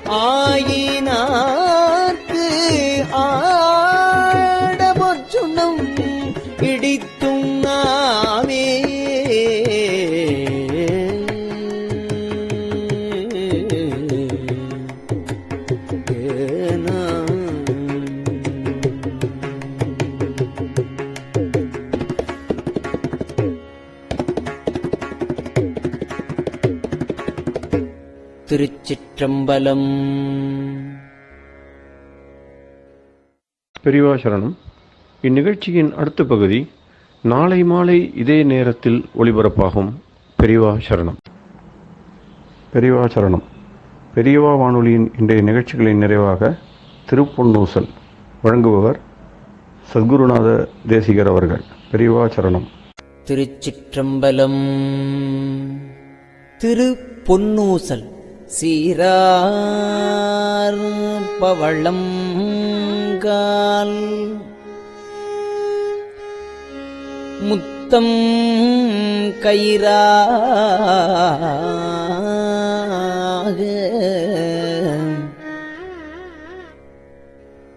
ஆயினார்க்கு ஆட பொற்சுண்ணம் இடித்தும் நாமே திருச்சிற்றம்பலம். பெரியவா சரணம். இந்நிகழ்ச்சியின் அடுத்த பகுதி நாளை மாலை இதே நேரத்தில் ஒளிபரப்பாகும். பெரியவா சரணம். பெரியவா சரணம். பெரியவா வானொலியின் இன்றைய நிகழ்ச்சிகளின் நிறைவாக திருப்பொன்னூசல் வழங்குபவர் சத்குருநாத தேசிகர் அவர்கள். பெரியவா சரணம். திருச்சிற்றம்பலம். திருப்பொன்னூசல். சீரார் பவளம் கால் முத்தம் கயிறாக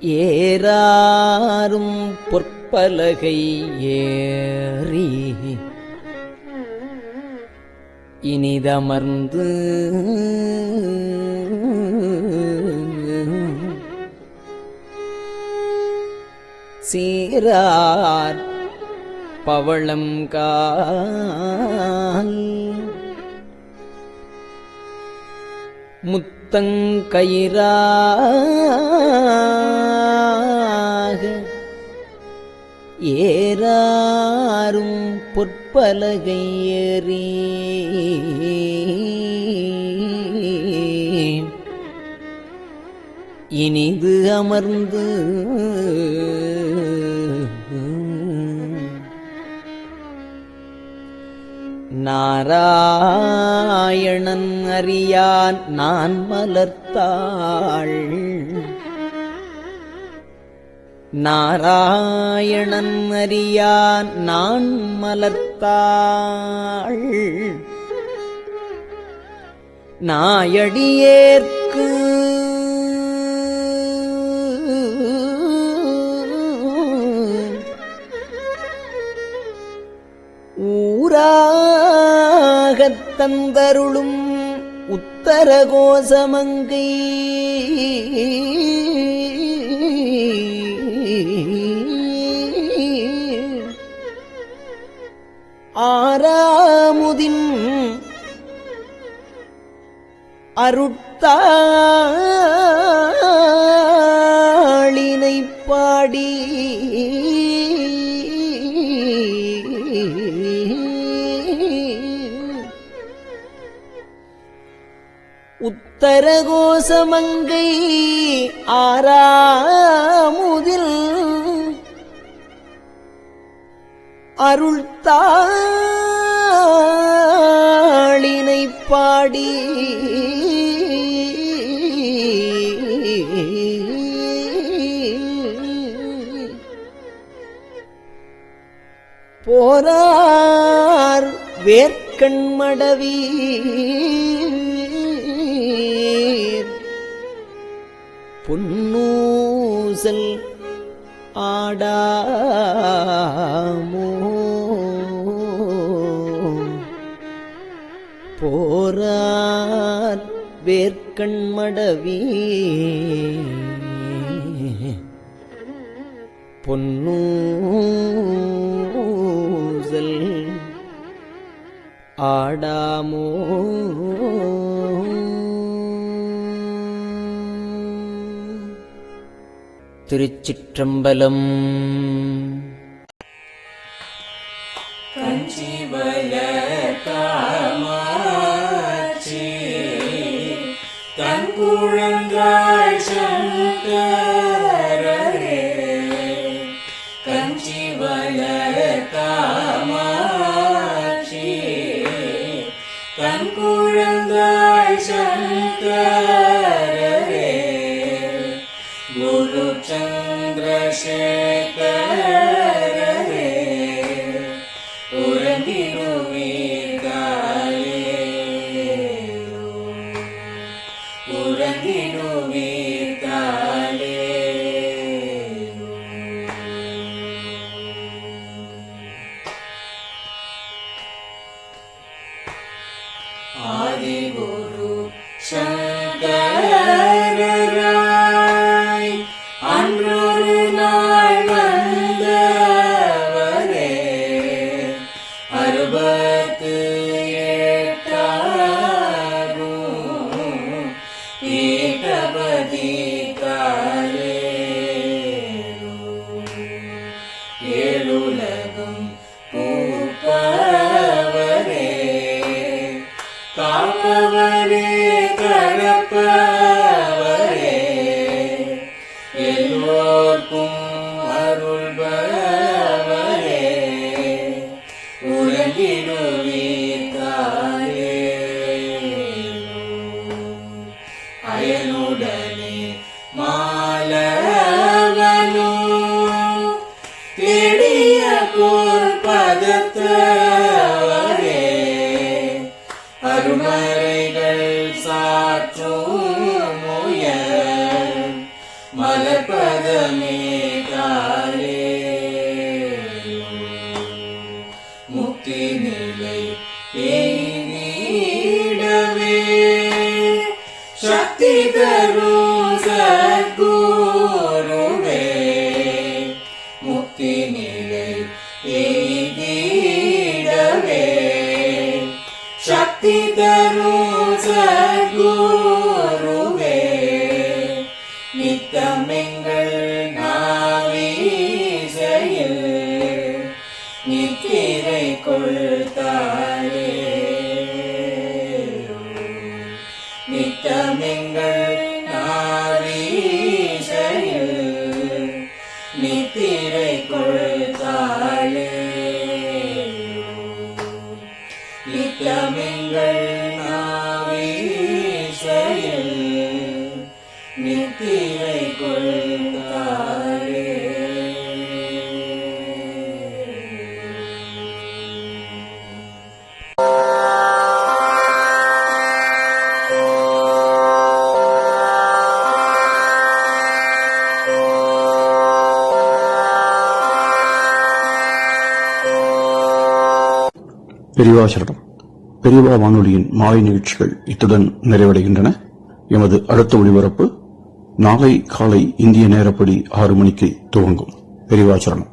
ஏறாரும் பொற்பலகை ஏறி இனிதமர்ந்து சீரார் பவளம் கால் முத்தங்கயிறாக ஏறாரும் பொற்பலகை ஏறி இனிது அமர்ந்து நாராயணன் அறியான் நான் மலர்த்தாள் நாராயணன் அறியான் நான் மலர்த்தாள் நாயடியேற்கு ஊராகத் தந்தருளும் உத்தர கோசமங்கை ஆறாமுதின் அருட்தாளினை பாடி உத்தர கோசமங்கை ஆறாமுதில் அருள்தாளினை பாடி போரார் வேர்க்கண்மடவி பொன்னூசல் ஆடாமோ போரார் வேர்க்கண்மடவி பொன்னூசல் ஆடாமோ திருச்சிற்றம்பலம். கஞ்சிவய காமாட்சி தங்குழலில் கண்குழந்தாய் சங்கரரே கஞ்சி வளர காமாட்சி கண்குழந்தாய் சங்கரரே குரு சந்திரசேகரரே ஆதிகுரு சங்கரராய் அன்றொரு நாள் வந்தவரே அறுபத்து எட்டாகும் பீட்டபதி காலே ஏழுலகம் பூப்பவரே காப்பவரே கரப்பவரே எல்லோர்க்கும் அருள்பவரே உறங்கிடுவீர்காலே அயனுடனே மாலவனோ தேடிய போர் பதத்தவரே அருமறைகள் சாற்றும் முயல் மலர்பதமே காலே முக்தி நிலை எய்திடவே சக்தி தரும் சத்குருவே முக்தி நிலை எய்திடவே சக்தி தரும் சத்குருவே நித்தமெங்கள் நாவீசையில் நித்திரை கொள்தாயே நித்தமெங்கள் நாவீசையில் நித்திரை கொள்தாயே நித்தமெங்கள் நாவீசையில் நித்திரை கொள்தாயே பெரியவா சரணம். பெரியவா வானொலியின் மாலை நிகழ்ச்சிகள் இத்துடன் நிறைவடைகின்றன. எமது அடுத்த ஒளிபரப்பு நாளை காலை இந்திய நேரப்படி 6 மணிக்கு துவங்கும். பெரியவா சரணம்.